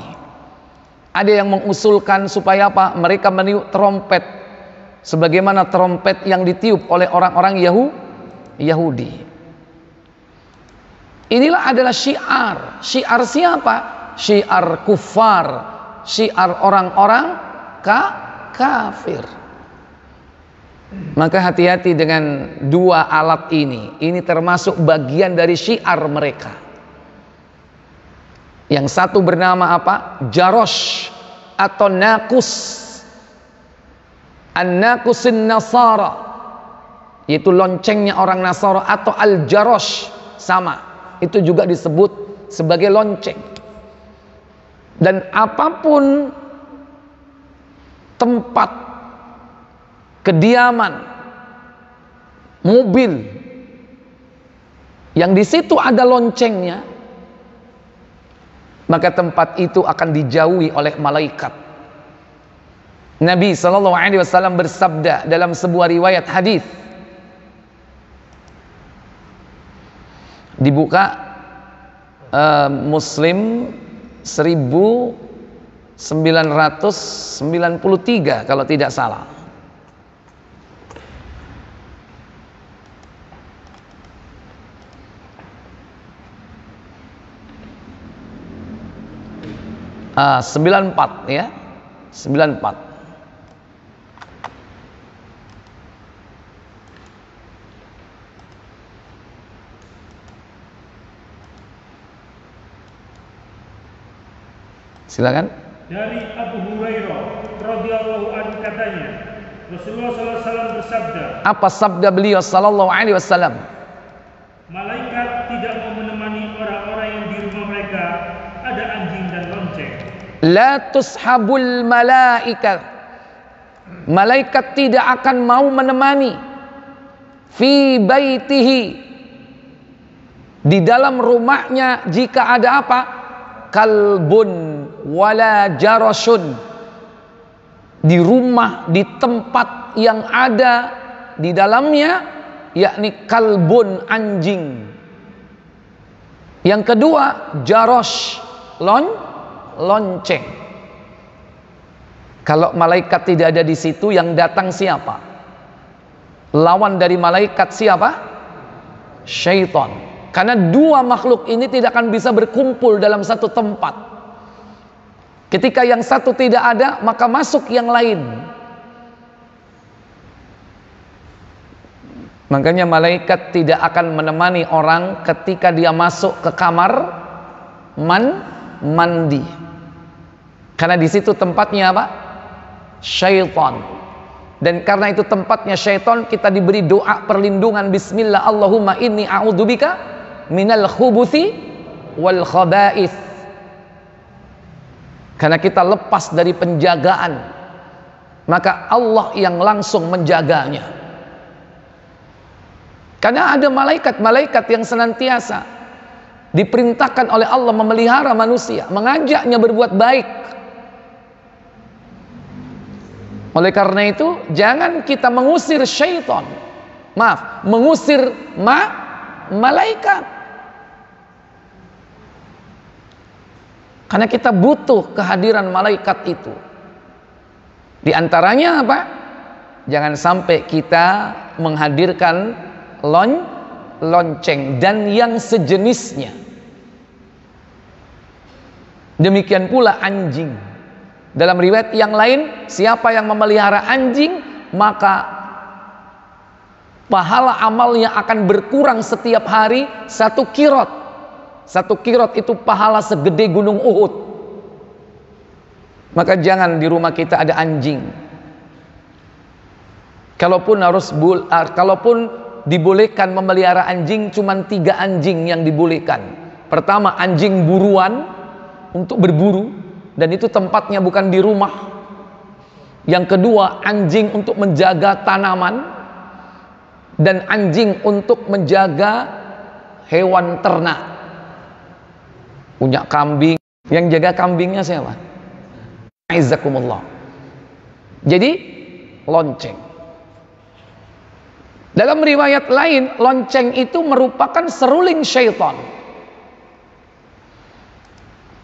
Ada yang mengusulkan supaya apa? Mereka meniup trompet sebagaimana trompet yang ditiup oleh orang-orang Yahudi. Inilah adalah syiar. Syiar siapa? Syiar kufar, syiar orang-orang kafir. Maka hati-hati dengan dua alat ini. Ini termasuk bagian dari syiar mereka. Yang satu bernama apa? Jarosh atau Nakus. An-Nakusin Nasara, yaitu loncengnya orang Nasara, atau Al-Jarosh, sama. Itu juga disebut sebagai lonceng. Dan apapun tempat kediaman, mobil yang di situ ada loncengnya, maka tempat itu akan dijauhi oleh malaikat. Nabi SAW bersabda dalam sebuah riwayat hadis, dibuka Muslim 1993 kalau tidak salah. Ah, 94 ya, 94. Silakan. Dari Abu Hurairah radhiyallahu anhu katanya, Rasulullah SAW bersabda. Apa sabda beliau sallallahu alaihi wasallam? Malaikat tidak mau menemani orang-orang yang di rumah mereka ada anjing dan lonceng. La tushabul malaikat. Malaikat tidak akan mau menemani fi baitihi, di dalam rumahnya jika ada apa? Kalbun wala jarasun, di rumah, di tempat yang ada di dalamnya, yakni kalbun, anjing. Yang kedua jarosh, lonceng. Kalau malaikat tidak ada di situ, yang datang siapa? Lawan dari malaikat siapa? Syaitan. Karena dua makhluk ini tidak akan bisa berkumpul dalam satu tempat. Ketika yang satu tidak ada, maka masuk yang lain. Makanya malaikat tidak akan menemani orang ketika dia masuk ke kamar mandi. Karena di situ tempatnya apa? Syaitan. Dan karena itu tempatnya syaitan, kita diberi doa perlindungan, bismillah, Allahumma inni a'udzubika minal khubuthi wal khaba'ith. Karena kita lepas dari penjagaan, maka Allah yang langsung menjaganya. Karena ada malaikat-malaikat yang senantiasa diperintahkan oleh Allah memelihara manusia, mengajaknya berbuat baik. Oleh karena itu, jangan kita mengusir syaitan. Mengusir malaikat. Karena kita butuh kehadiran malaikat itu. Di antaranya apa? Jangan sampai kita menghadirkan lonceng dan yang sejenisnya. Demikian pula anjing. Dalam riwayat yang lain, siapa yang memelihara anjing, maka pahala amalnya akan berkurang setiap hari 1 kirot. 1 kirot itu pahala segede gunung Uhud. Maka jangan di rumah kita ada anjing. Kalaupun dibolehkan memelihara anjing, cuma 3 anjing yang dibolehkan. Pertama, anjing buruan untuk berburu, dan itu tempatnya bukan di rumah. Yang kedua, anjing untuk menjaga tanaman, dan anjing untuk menjaga hewan ternak. Punya kambing, yang jaga kambingnya siapa? Aizakumullah. Jadi lonceng. Dalam riwayat lain, lonceng itu merupakan seruling syaitan.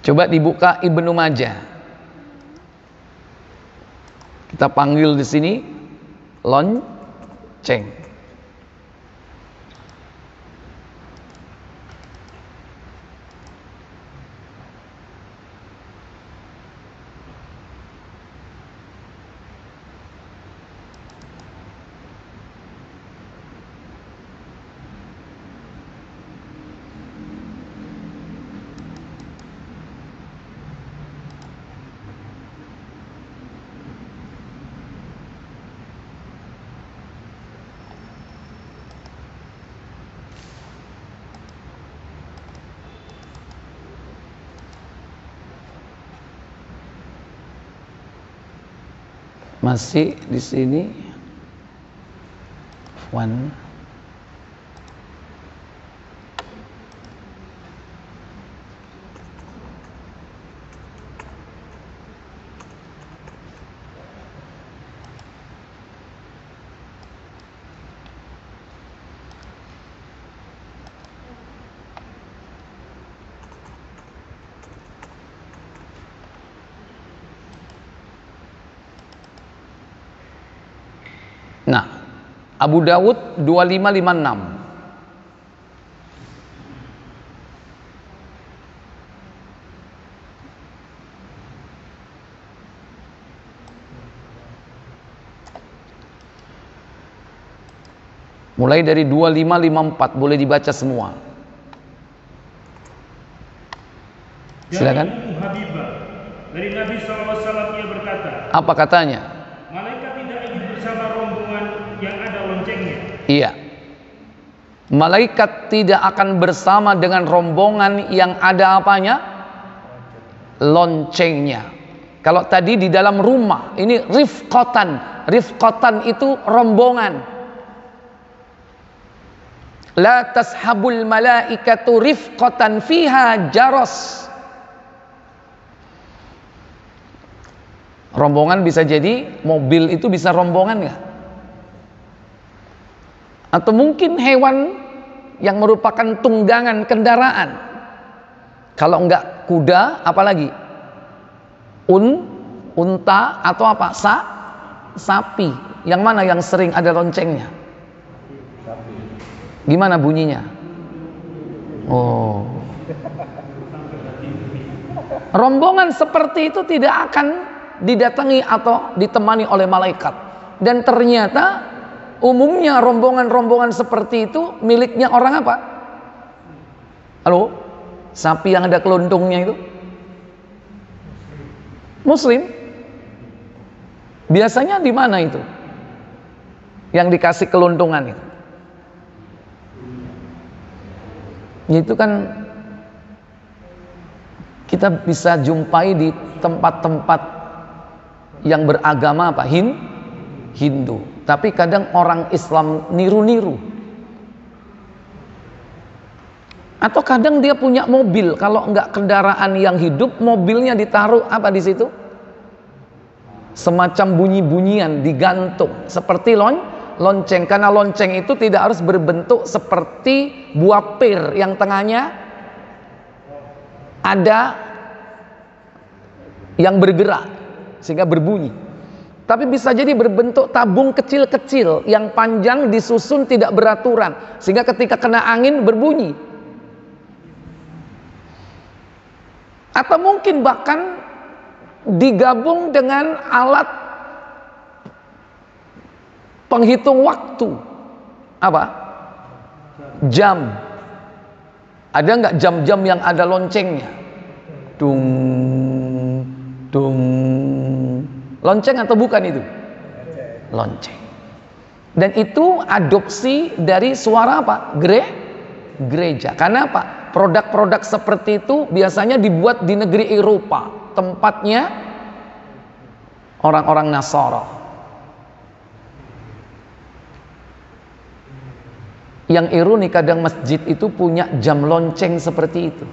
Coba dibuka Ibnu Majah. Kita panggil di sini lonceng. Masih di sini. One. Nah, Abu Dawud 2556. Mulai dari 2554 boleh dibaca semua. Silakan. Dari Ummu Habibah, dari Nabi SAW ia berkata, Apa katanya? malaikat tidak ingin bersama rombongan yang ada loncengnya. Iya. Malaikat tidak akan bersama dengan rombongan yang ada apanya? Loncengnya. Kalau tadi di dalam rumah, ini rifqatan. Rifqatan itu rombongan. La tashabul malaikatu rifqatan fiha jaros. Rombongan bisa jadi mobil, itu bisa rombongan nggak? Atau mungkin hewan yang merupakan tunggangan kendaraan. Kalau enggak kuda, apalagi? Unta atau apa? Sapi. Yang mana yang sering ada loncengnya? Gimana bunyinya? Oh. Rombongan seperti itu tidak akan didatangi atau ditemani oleh malaikat. Dan ternyata umumnya rombongan-rombongan seperti itu miliknya orang apa? Halo? Sapi yang ada keluntungnya itu? Muslim. Biasanya di mana itu? Yang dikasih keluntungan itu? Itu kan kita bisa jumpai di tempat-tempat yang beragama apa? Hindu. Tapi kadang orang Islam niru-niru. Atau kadang dia punya mobil, kalau enggak kendaraan yang hidup, mobilnya ditaruh apa di situ? Semacam bunyi-bunyian digantung seperti lonceng, karena lonceng itu tidak harus berbentuk seperti buah pir yang tengahnya ada yang bergerak sehingga berbunyi. Tapi bisa jadi berbentuk tabung kecil-kecil yang panjang disusun tidak beraturan sehingga ketika kena angin berbunyi. Atau mungkin bahkan digabung dengan alat penghitung waktu. Apa? Jam. Ada nggak jam-jam yang ada loncengnya? Dung, dung. Lonceng atau bukan itu? Lonceng. Dan itu adopsi dari suara apa? Gereja. Karena apa? Produk-produk seperti itu biasanya dibuat di negeri Eropa. Tempatnya orang-orang Nasara. Yang ironi kadang masjid itu punya jam lonceng seperti itu.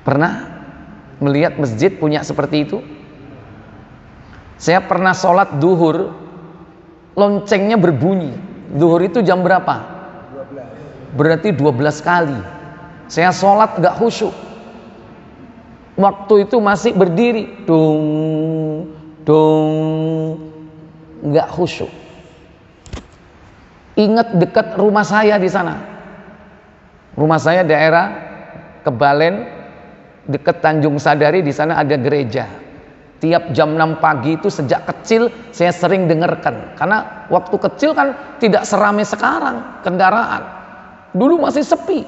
Pernah melihat masjid punya seperti itu? Saya pernah sholat duhur, loncengnya berbunyi. Duhur itu jam berapa? 12. Berarti 12 kali. Saya sholat gak khusyuk. Waktu itu masih berdiri, dung, dung, gak khusyuk. Ingat dekat rumah saya di sana. Rumah saya daerah Kebalen, dekat Tanjung Sadari, di sana ada gereja. Tiap jam 6 pagi itu sejak kecil saya sering dengarkan. Karena waktu kecil kan tidak seramai sekarang kendaraan. Dulu masih sepi.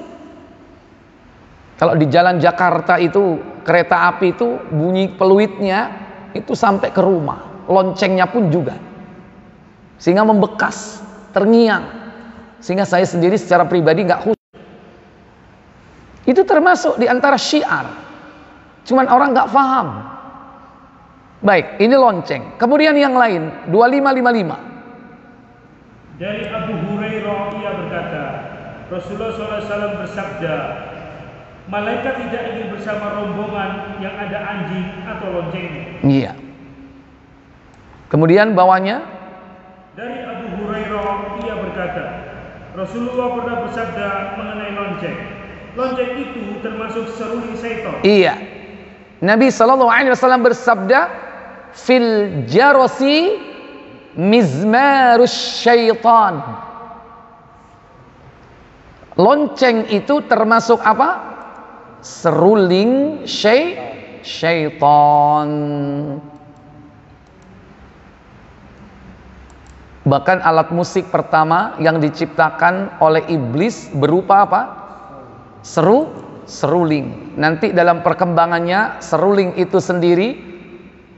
Kalau di jalan Jakarta itu kereta api itu bunyi peluitnya itu sampai ke rumah. Loncengnya pun juga. Sehingga membekas, terngiang. Sehingga saya sendiri secara pribadi nggak khusyuk. Itu termasuk di antara syiar. Cuman orang nggak paham. Baik, ini lonceng. Kemudian yang lain 2555. Dari Abu Hurairah ia berkata, Rasulullah SAW bersabda, malaikat tidak ingin bersama rombongan yang ada anjing atau loncengnya. Iya. Kemudian bawahnya dari Abu Hurairah ia berkata, Rasulullah pernah bersabda mengenai lonceng. Lonceng itu termasuk seruling syaitan. Iya. Nabi SAW bersabda, fil jarasi mizmarus syaitan. Lonceng itu termasuk apa? Seruling syaitan. Bahkan alat musik pertama yang diciptakan oleh iblis berupa apa? Seruling. Nanti dalam perkembangannya seruling itu sendiri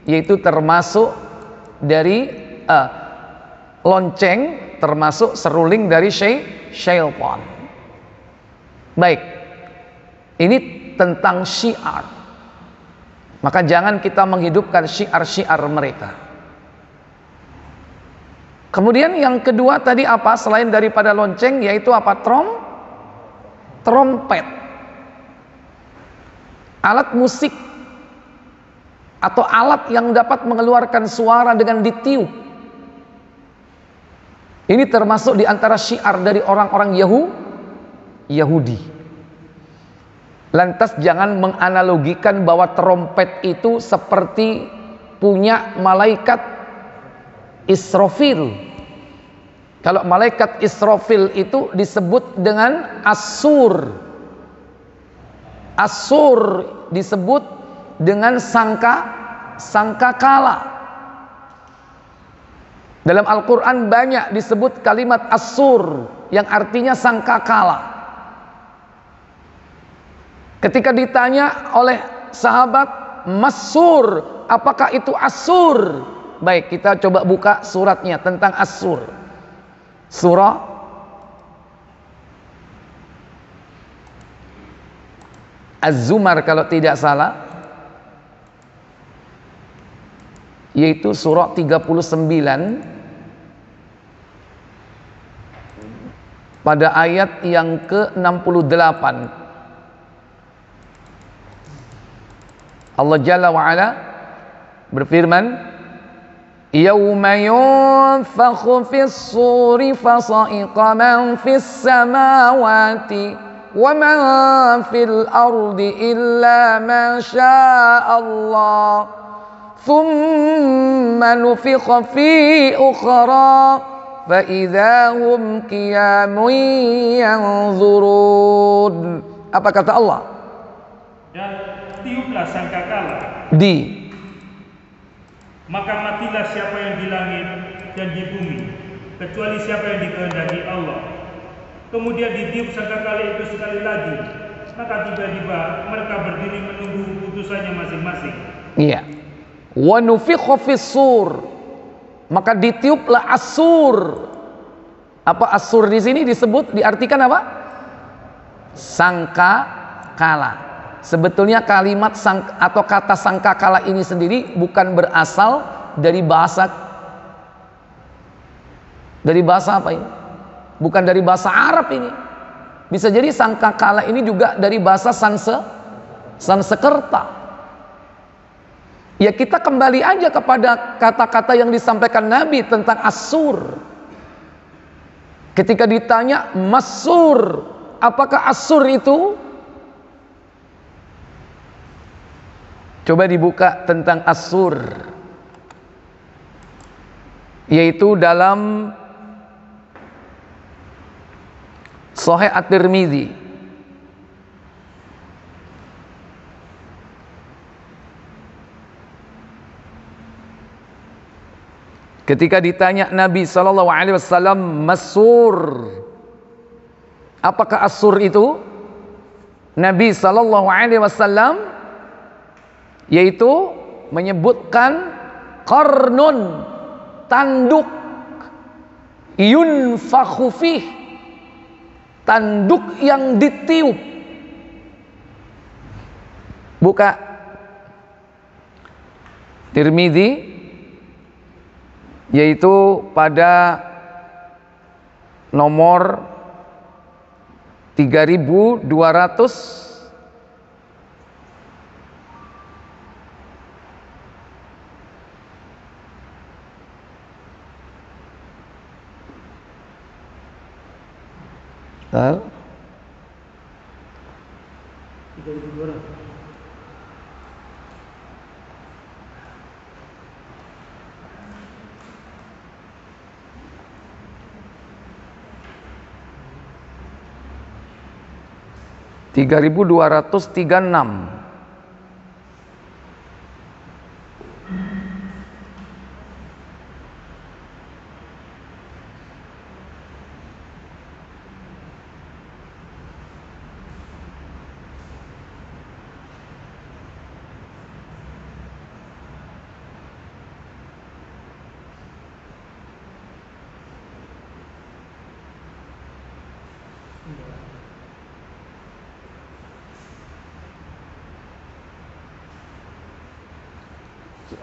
yaitu termasuk dari lonceng, termasuk seruling dari syaitan. Baik, ini tentang syiar. Maka jangan kita menghidupkan syiar-syiar mereka. Kemudian yang kedua tadi apa? Selain daripada lonceng, yaitu apa? Trompet. Alat musik atau alat yang dapat mengeluarkan suara dengan ditiup. Ini termasuk di antara syiar dari orang-orang Yahudi. Lantas jangan menganalogikan bahwa trompet itu seperti punya malaikat Israfil. Kalau malaikat Israfil itu disebut dengan Asur. Asur disebut dengan sangkakala. Dalam Al-Quran banyak disebut kalimat Asur yang artinya sangkakala. Ketika ditanya oleh sahabat Masur, apakah itu Asur? Baik, kita coba buka suratnya tentang Asur. Surah Az-Zumar kalau tidak salah, yaitu surah 39 pada ayat yang ke-68. Allah Jalla wa Ala berfirman, Yawma yunfakhu fis suri fasa'iqa man fis samawati wa man fil ardi illa ma syaa Allah thumma nufikha fi ukhra fa idza hum qiyamun yanzurun. Apa kata Allah? Dan tiuplah sangkakala, maka matilah siapa yang di langit dan di bumi, kecuali siapa yang dikehendaki Allah. Kemudian ditiup sangkakala itu sekali lagi, maka tiba-tiba mereka berdiri menunggu putusannya masing-masing. Iya. Wa nufikha fis-sur, maka ditiuplah Asur. Apa Asur di sini disebut, diartikan apa? Sangkakala. Sebetulnya kalimat atau kata sangkakala ini sendiri bukan berasal dari bahasa apa ini? Bukan dari bahasa Arab ini. Bisa jadi sangkakala ini juga dari bahasa Sanskerta. Ya kita kembali aja kepada kata-kata yang disampaikan Nabi tentang Asur. Ketika ditanya Masur, apakah Asur itu? Coba dibuka tentang Asur, yaitu dalam Sahih At-Tirmidzi. Ketika ditanya Nabi SAW, Masur, apakah Asur itu? Nabi SAW yaitu menyebutkan qarnun, tanduk, yunfakhu fih, tanduk yang ditiup. Buka Tirmidzi, yaitu pada nomor 3200 3236.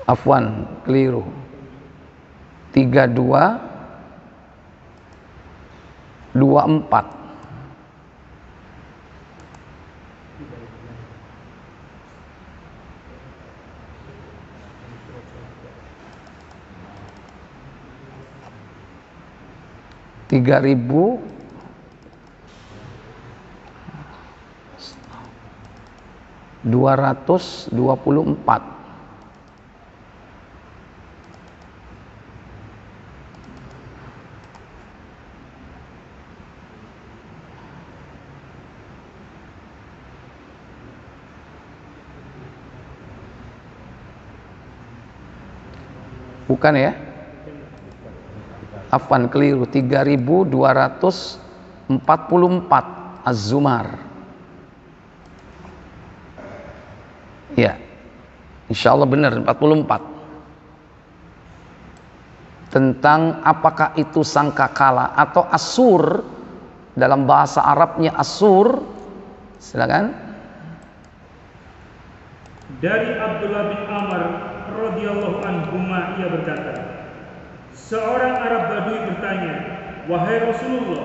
Afwan, keliru. 3224. Tiga ribu 224. Bukan ya? Afwan, keliru. 3244 Az-Zumar. Ya, insya Allah benar 44. Tentang apakah itu sangkakala atau asur, dalam bahasa Arabnya asur. Silakan. Dari Abdullah bin Amr radhiyallahu anhuma, ia berkata, seorang Arab Badui bertanya, wahai Rasulullah,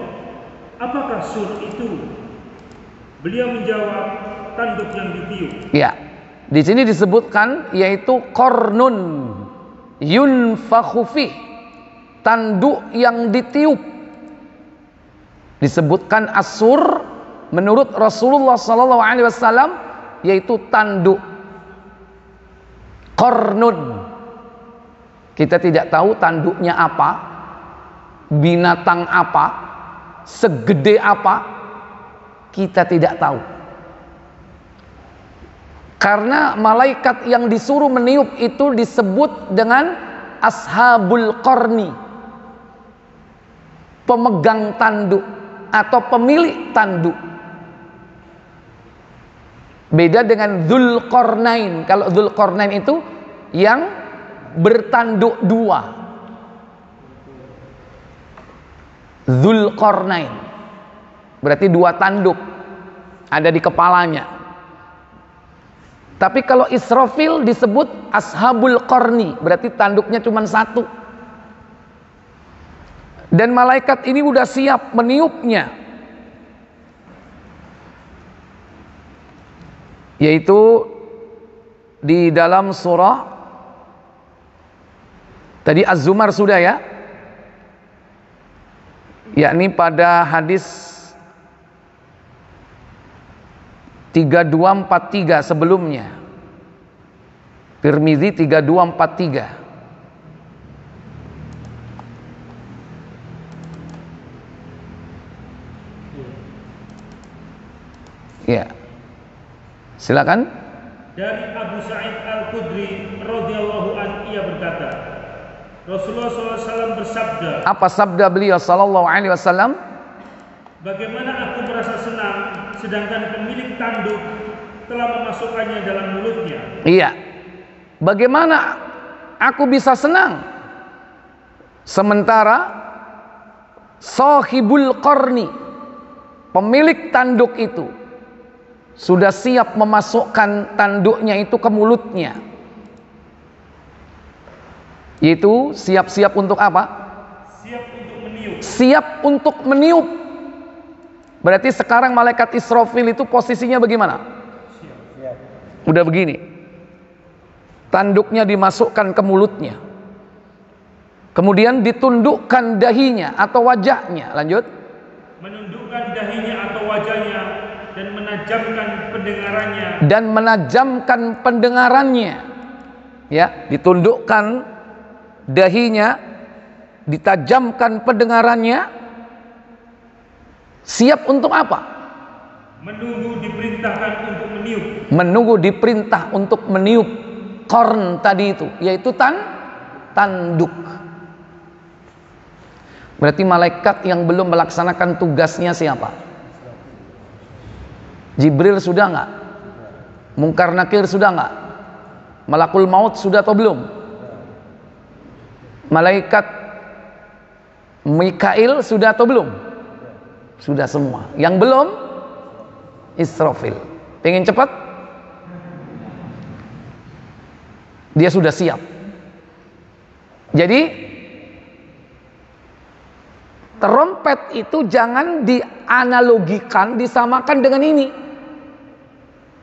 apakah sur itu? Beliau menjawab, tanduk yang ditiup. Ya, di sini disebutkan yaitu kornun yunfakhu fih, tanduk yang ditiup. Disebutkan asur menurut Rasulullah SAW yaitu tanduk. Kornun, kita tidak tahu tanduknya apa, binatang apa, segede apa, kita tidak tahu. Karena malaikat yang disuruh meniup itu disebut dengan ashabul korni, pemegang tanduk atau pemilik tanduk. Beda dengan Dzulqarnain. Kalau Dzulqarnain itu yang bertanduk dua. Dzulqarnain berarti dua tanduk ada di kepalanya. Tapi kalau Israfil disebut ashabul qarni, berarti tanduknya cuma satu. Dan malaikat ini udah siap meniupnya. Yaitu di dalam surah tadi Az-Zumar sudah ya, yakni pada hadis 3243 sebelumnya, Tirmidzi 3243. Ya, silakan. Dari Abu Sa'id Al-Khudri radhiyallahu an, ia berkata, Rasulullah SAW bersabda. Apa sabda beliau sallallahu alaihi wasallam? Bagaimana aku merasa senang sedangkan pemilik tanduk telah memasukkannya dalam mulutnya. Iya. Bagaimana aku bisa senang sementara sahibul qarni, pemilik tanduk itu sudah siap memasukkan tanduknya itu ke mulutnya. Yaitu siap-siap untuk apa? Siap untuk meniup. Siap untuk meniup. Berarti sekarang malaikat Israfil itu posisinya bagaimana? Udah begini. Tanduknya dimasukkan ke mulutnya. Kemudian ditundukkan dahinya atau wajahnya. Lanjut. Menundukkan dahinya atau wajahnya dan menajamkan pendengarannya. Dan menajamkan pendengarannya. Ya, ditundukkan dahinya, ditajamkan pendengarannya. Siap untuk apa? Menunggu diperintahkan untuk meniup. Menunggu diperintah untuk meniup korn tadi itu, yaitu tanduk. Berarti malaikat yang belum melaksanakan tugasnya siapa? Jibril sudah nggak? Mungkar Nakir sudah nggak? Malakul Maut sudah atau belum? Malaikat Mikail sudah atau belum? Sudah semua. Yang belum, Israfil. Pengen cepat? Dia sudah siap. Jadi trompet itu jangan dianalogikan, disamakan dengan ini.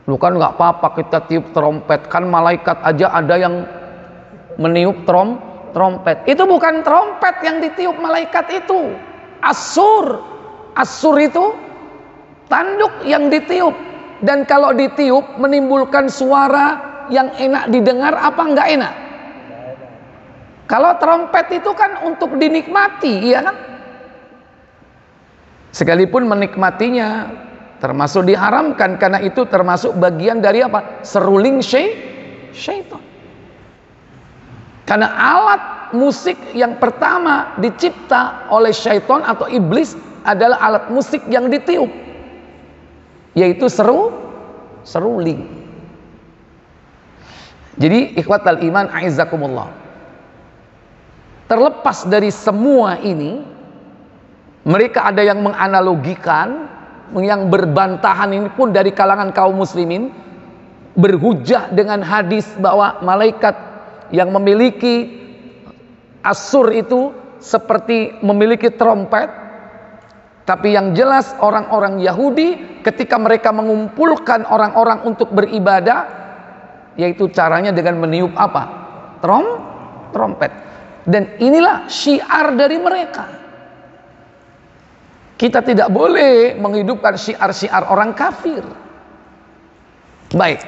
Lu kan nggak apa-apa kita tiup trompet, kan malaikat aja ada yang meniup trompet. Itu bukan trompet yang ditiup malaikat itu. As-sur itu tanduk yang ditiup. Dan kalau ditiup menimbulkan suara yang enak didengar apa enggak enak? Kalau trompet itu kan untuk dinikmati, iya kan? Sekalipun menikmatinya termasuk diharamkan, karena itu termasuk bagian dari apa? Seruling syaitan. Karena alat musik yang pertama dicipta oleh syaitan atau iblis adalah alat musik yang ditiup, yaitu seruling. Jadi ikhwatal iman a'izzakumullah, terlepas dari semua ini, mereka ada yang menganalogikan, yang berbantahan ini pun dari kalangan kaum muslimin, berhujjah dengan hadis bahwa malaikat yang memiliki as-sur itu seperti memiliki trompet. Tapi yang jelas orang-orang Yahudi ketika mereka mengumpulkan orang-orang untuk beribadah, yaitu caranya dengan meniup apa? Trompet. Dan inilah syiar dari mereka. Kita tidak boleh menghidupkan syiar-syiar orang kafir. Baik.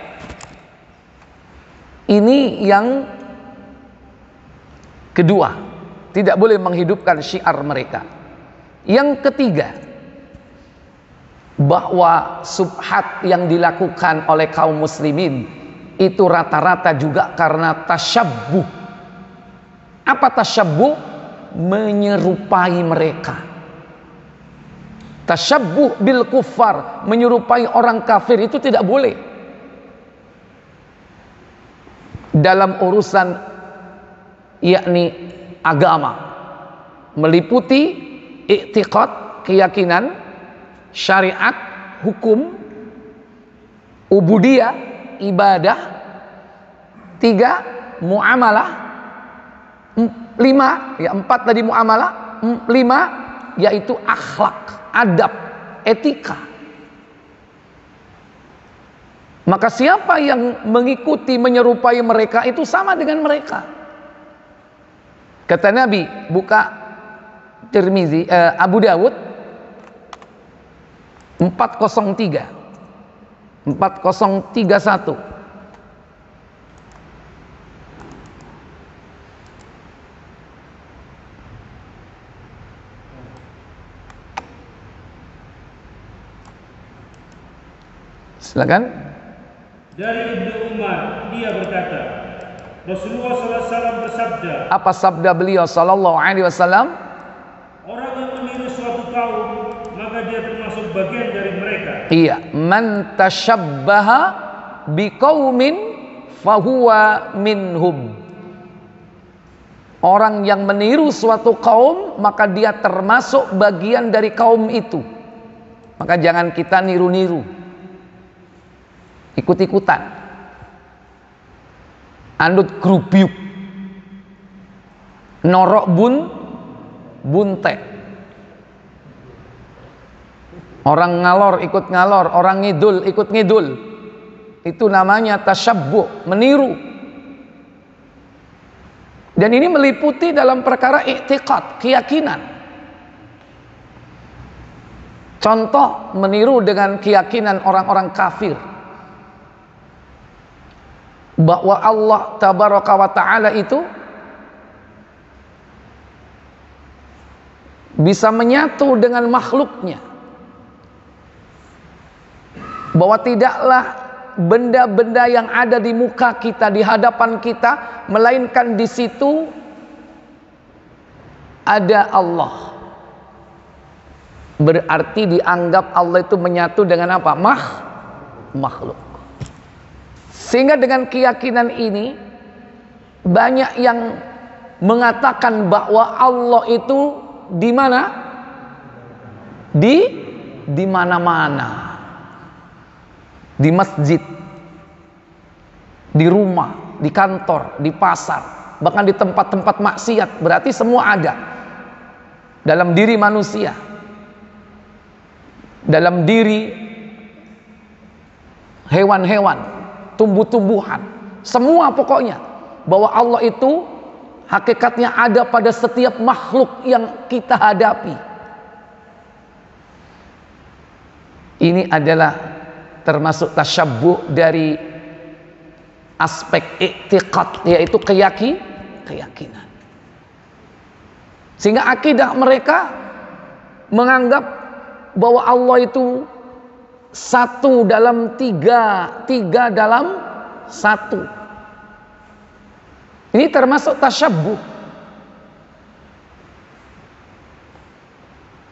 Ini yang kedua, tidak boleh menghidupkan syiar mereka. Yang ketiga, bahwa subhat yang dilakukan oleh kaum muslimin itu rata-rata juga karena tasyabbuh. Apa tasyabbuh? Menyerupai mereka. Tasyabbuh bil kuffar, menyerupai orang kafir, itu tidak boleh. Dalam urusan yakni agama, meliputi i'tiqad, keyakinan, syariat, hukum, ubudiyah, ibadah. 3, muamalah. 5, ya 4 tadi muamalah. 5 yaitu akhlak, adab, etika. Maka siapa yang mengikuti, menyerupai mereka itu sama dengan mereka. Kata Nabi, buka Tirmizi, Abu Dawud 403 4031. Silakan. Dari Ibnu Umar, dia berkata, Rasulullah SAW bersabda. Apa sabda beliau sallallahu alaihi wasallam? Orang yang meniru suatu kaum, maka dia termasuk bagian dari mereka. Iya, man tasyabbaha biqaumin fahuwa minhum. Orang yang meniru suatu kaum, maka dia termasuk bagian dari kaum itu. Maka jangan kita niru-niru, ikut-ikutan, anut grup yuk. Norok bunte. Orang ngalor ikut ngalor, orang ngidul ikut ngidul. Itu namanya tasyabbuh, meniru. Dan ini meliputi dalam perkara i'tiqad, keyakinan. Contoh, meniru dengan keyakinan orang-orang kafir bahwa Allah tabaraka wa ta'ala itu bisa menyatu dengan makhluknya, bahwa tidaklah benda-benda yang ada di muka kita, di hadapan kita, melainkan di situ ada Allah. Berarti dianggap Allah itu menyatu dengan apa? Makhluk. Sehingga dengan keyakinan ini banyak yang mengatakan bahwa Allah itu di mana? Di mana-mana. Di masjid, di rumah, di kantor, di pasar, bahkan di tempat-tempat maksiat. Berarti semua ada dalam diri manusia, dalam diri hewan-hewan, tumbuh-tumbuhan, semua pokoknya, bahwa Allah itu hakikatnya ada pada setiap makhluk yang kita hadapi. Ini adalah termasuk tasyabbuh dari aspek i'tiqad, yaitu keyakinan. Sehingga akidah mereka menganggap bahwa Allah itu satu dalam tiga dalam satu. Ini termasuk tasyabbuh.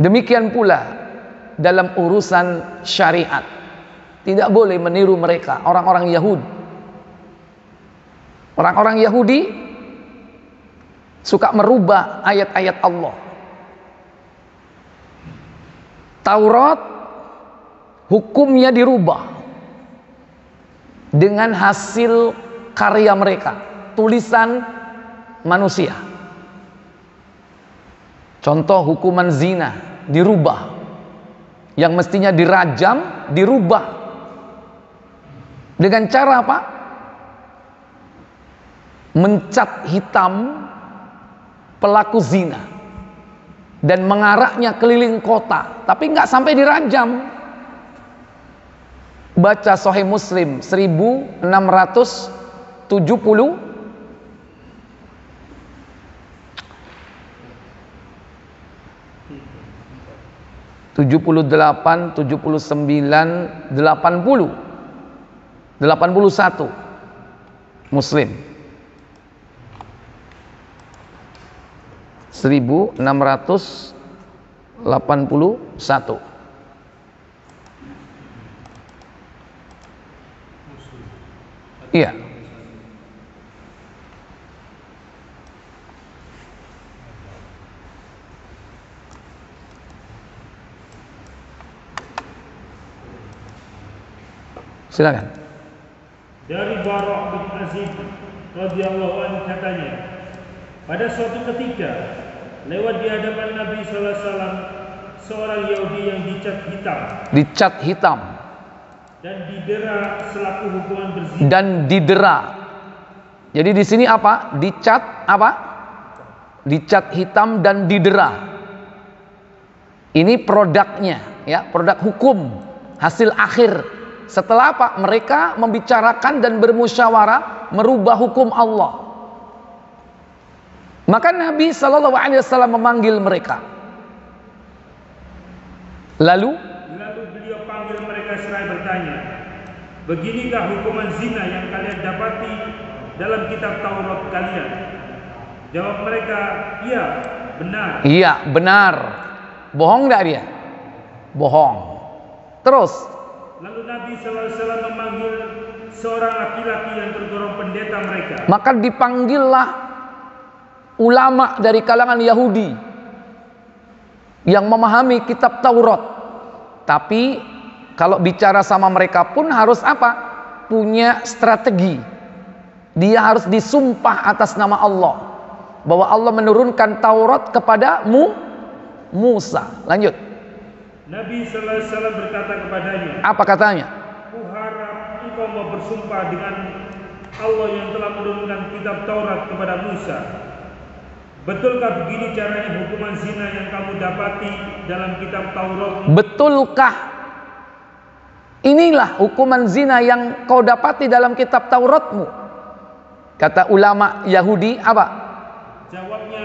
Demikian pula dalam urusan syariat, tidak boleh meniru mereka, orang-orang Yahudi. Orang-orang Yahudi suka merubah ayat-ayat Allah. Taurat hukumnya dirubah dengan hasil karya mereka, tulisan manusia. Contoh, hukuman zina dirubah, yang mestinya dirajam dirubah dengan cara apa? Mencat hitam pelaku zina dan mengaraknya keliling kota, tapi nggak sampai dirajam. Baca Sahih Muslim 1670 78, 79, 80, 81 Muslim 1681. Iya. Silakan. Dari Bara' bin Azib radhiyallahu anhu katanya, pada suatu ketika lewat di hadapan Nabi sallallahu alaihi wasallam seorang Yahudi yang dicat hitam. Dicat hitam. Dan didera selaku hukuman berzina. Dan didera. Jadi di sini apa? Dicat apa? Dicat hitam dan didera. Ini produknya, ya, produk hukum, hasil akhir. Setelah apa? Mereka membicarakan dan bermusyawarah merubah hukum Allah. Maka Nabi sallallahu alaihi wasallam memanggil mereka. Lalu beliau panggil mereka seraya bertanya, beginikah hukuman zina yang kalian dapati dalam kitab Taurat kalian? Jawab mereka, iya, benar. Iya, benar. Bohong enggak dia? Bohong. Terus lalu Nabi SAW memanggil seorang laki-laki yang tergolong pendeta mereka. Maka dipanggillah ulama dari kalangan Yahudi yang memahami kitab Taurat. Tapi kalau bicara sama mereka pun harus apa? Punya strategi. Dia harus disumpah atas nama Allah. bahwa Allah menurunkan Taurat kepada Musa. Lanjut. Nabi sallallahu alaihi wasallam berkata kepadanya, apa katanya? kuharap engkau mau bersumpah dengan Allah yang telah menurunkan kitab Taurat kepada Musa. Betulkah begini caranya hukuman zina yang kamu dapati dalam kitab Taurat? Betulkah inilah hukuman zina yang kau dapati dalam kitab Tauratmu? Kata ulama Yahudi apa? Jawabnya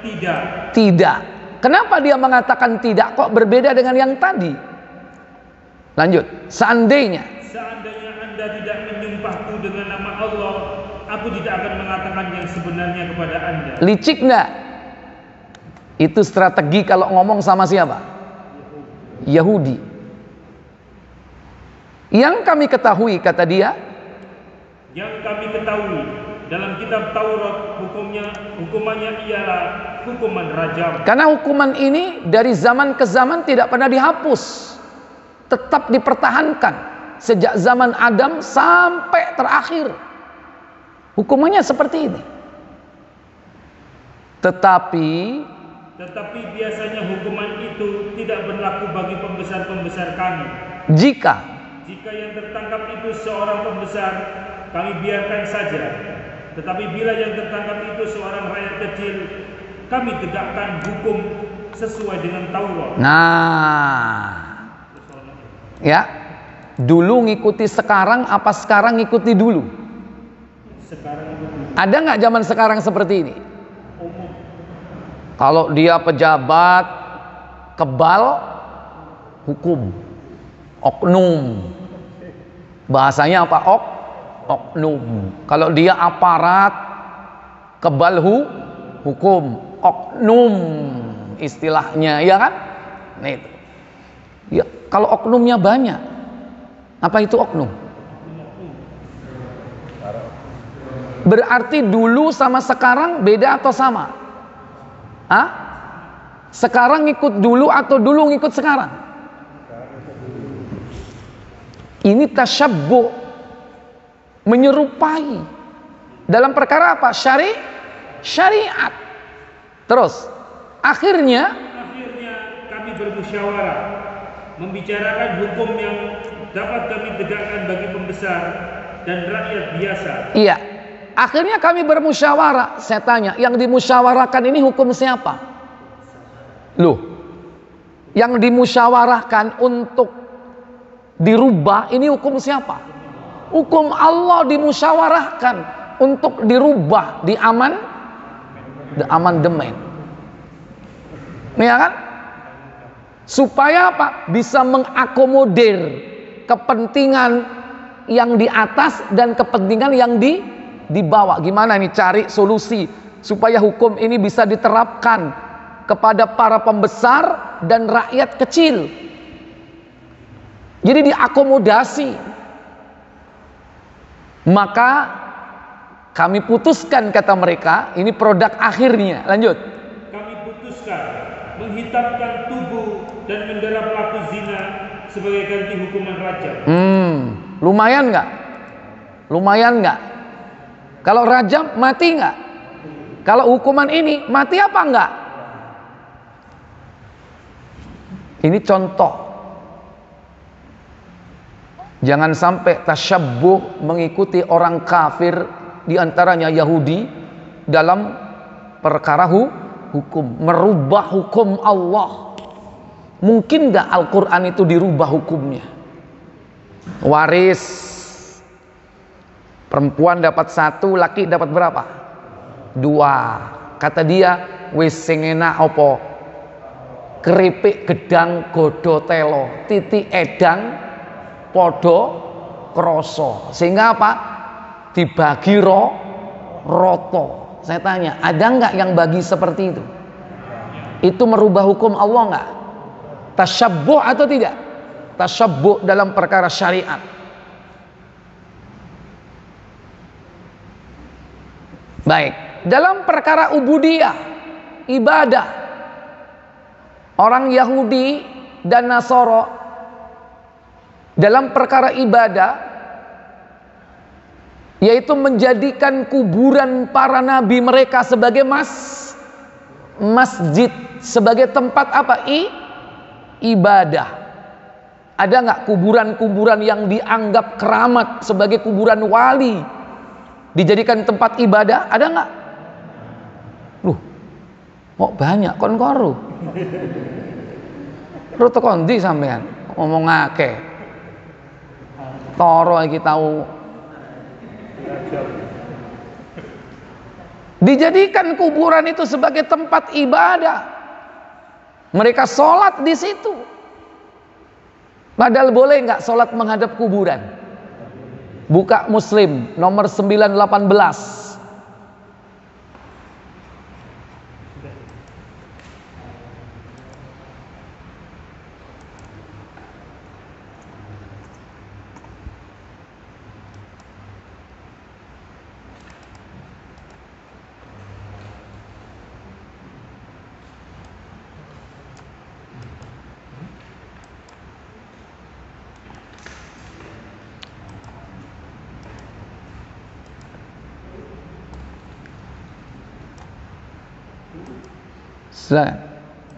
tidak. Tidak. Kenapa dia mengatakan tidak kok berbeda dengan yang tadi? Lanjut. Seandainya Anda tidak menyumpahku dengan nama Allah, aku tidak akan mengatakan yang sebenarnya kepada Anda. Licik enggak? Itu strategi kalau ngomong sama siapa? Yahudi. Yang kami ketahui, kata dia, yang kami ketahui dalam kitab Taurat hukumannya ialah hukuman rajam. Karena hukuman ini dari zaman ke zaman tidak pernah dihapus, tetap dipertahankan sejak zaman Adam sampai terakhir. Hukumannya seperti ini. Tetapi biasanya hukuman itu tidak berlaku bagi pembesar-pembesar kami. Jika yang tertangkap itu seorang pembesar, kami biarkan saja. Tetapi bila yang tertangkap itu seorang rakyat kecil, kami tegakkan hukum sesuai dengan Taurat. Nah, ya, dulu ngikuti sekarang apa sekarang ngikuti dulu? Sekarang ngikuti. Ada nggak zaman sekarang seperti ini? Kalau dia pejabat kebal, hukum oknum. Bahasanya apa? Oknum. Kalau dia aparat kebal hukum oknum istilahnya, ya kan? Nah itu. Ya, kalau oknumnya banyak, apa itu oknum? Berarti dulu sama sekarang beda atau sama? Hah? Sekarang ngikut dulu atau dulu ngikut sekarang? Ini tasyabbuh, menyerupai dalam perkara apa? Syariat. Terus akhirnya kami bermusyawarah membicarakan hukum yang dapat kami tegakkan bagi pembesar dan rakyat biasa. Iya. Akhirnya kami bermusyawarah. Saya tanya, yang dimusyawarahkan ini hukum siapa? Loh, yang dimusyawarahkan untuk dirubah ini hukum siapa? Hukum Allah dimusyawarahkan untuk dirubah, the amandemen. Ya kan? Supaya apa? Bisa mengakomodir kepentingan yang di atas dan kepentingan yang di bawah. Gimana nih cari solusi supaya hukum ini bisa diterapkan kepada para pembesar dan rakyat kecil. Jadi diakomodasi. Maka kami putuskan, kata mereka, ini produk akhirnya. Lanjut. Kami putuskan menghitamkan tubuh dan mendera pelaku zina sebagai ganti hukuman rajam. Lumayan nggak? Lumayan nggak? Kalau rajam mati nggak? Kalau hukuman ini mati apa nggak? Ini contoh. Jangan sampai tasyabbuh mengikuti orang kafir, diantaranya Yahudi, dalam perkara hukum, merubah hukum Allah. Mungkin nggak Al-Quran itu dirubah hukumnya? Waris, perempuan dapat 1, laki dapat berapa? 2. Kata dia, wis sing enak apa? Keripik gedang godo telo, titi edang podo kroso. Sehingga apa? Dibagi roto. Saya tanya, ada nggak yang bagi seperti itu? Itu merubah hukum Allah nggak? Tasyabbuh atau tidak? Tasyabbuh dalam perkara syariat. Baik, dalam perkara ubudiyah, ibadah, orang Yahudi dan Nasoro dalam perkara ibadah yaitu menjadikan kuburan para nabi mereka sebagai masjid, sebagai tempat apa? Ibadah. Ada nggak kuburan-kuburan yang dianggap keramat sebagai kuburan wali dijadikan tempat ibadah? Ada nggak? Kok banyak kon koru. Roto kondi sampean ngomong akeh. Toro iki tahu. Dijadikan kuburan itu sebagai tempat ibadah. Mereka sholat di situ. Padahal boleh nggak sholat menghadap kuburan? Buka Muslim nomor 918.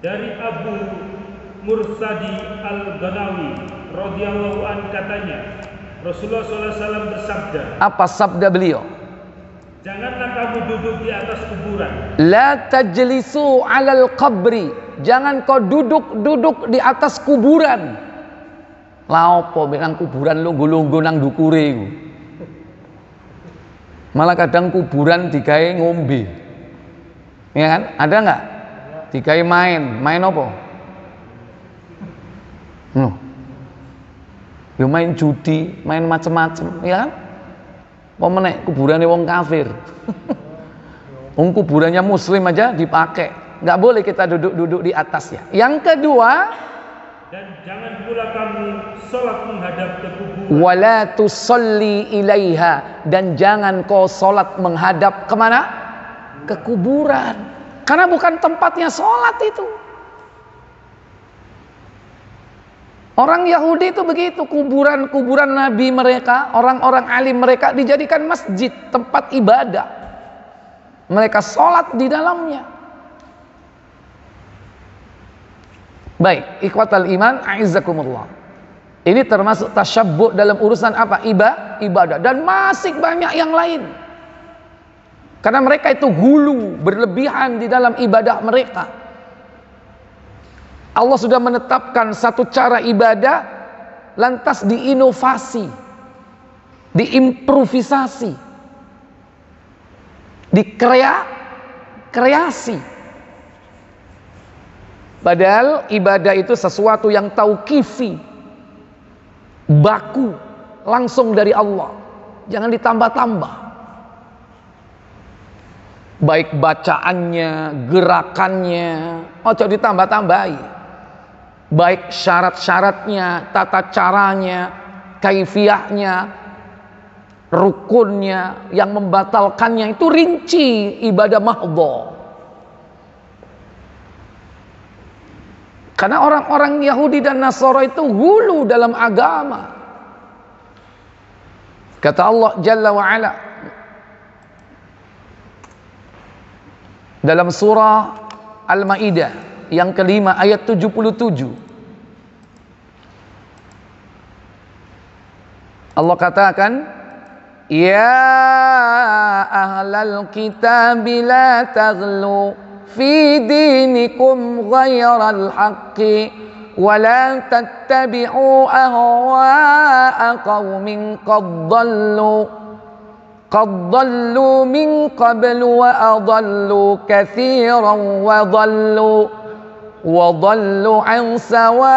Dari Abu Mursadi Al-Ghanawi radhiyallahu an katanya, Rasulullah SAW bersabda. Apa sabda beliau? Janganlah kamu duduk di atas kuburan. La tajlisu 'alal qabri. Jangan kau duduk di atas kuburan. Lah opo bilang kuburan lungguh-lungguh nang dukure iku. Malah kadang kuburan digawe ngombe. Ya kan? Ada enggak? Digawe main apa? Ya main judi, main macem-macem, ya kan? Apa meneh kuburane wong kafir. Wong kuburannya muslim aja dipakai. Enggak boleh kita duduk di atasnya. Yang kedua, dan jangan pula kamu sholat menghadap ke kuburan. Wala tusalli ilaiha, dan jangan kau sholat menghadap kemana? Ke kuburan. Karena bukan tempatnya sholat itu. Orang Yahudi itu begitu, kuburan nabi mereka, orang-orang alim mereka dijadikan masjid, tempat ibadah. Mereka sholat di dalamnya. Baik, ikhwatal iman, a'izzakumullah. Ini termasuk tasyabbuh dalam urusan apa? Ibadah. Dan masih banyak yang lain. Karena mereka itu hulu, berlebihan di dalam ibadah mereka. Allah sudah menetapkan satu cara ibadah, lantas diinovasi, diimprovisasi, dikreasi. Padahal ibadah itu sesuatu yang tauqifi, baku, langsung dari Allah. Jangan ditambah-tambah. Baik bacaannya, gerakannya, ojo ditambah-tambahi. Baik syarat-syaratnya, tata caranya, kaifiyahnya, rukunnya, yang membatalkannya itu rinci ibadah mahdhah. Karena orang-orang Yahudi dan Nasara itu hulu dalam agama. Kata Allah Jalla wa Ala dalam surah Al-Maidah yang kelima ayat 77. Allah katakan, ya ahlal kitab la taghlu fi dinikum ghairal haqqi wa la tattabi'u ahwa'a qaumin qad dhallu min qablu wa adallu katsiran wa dhallu an sawa'is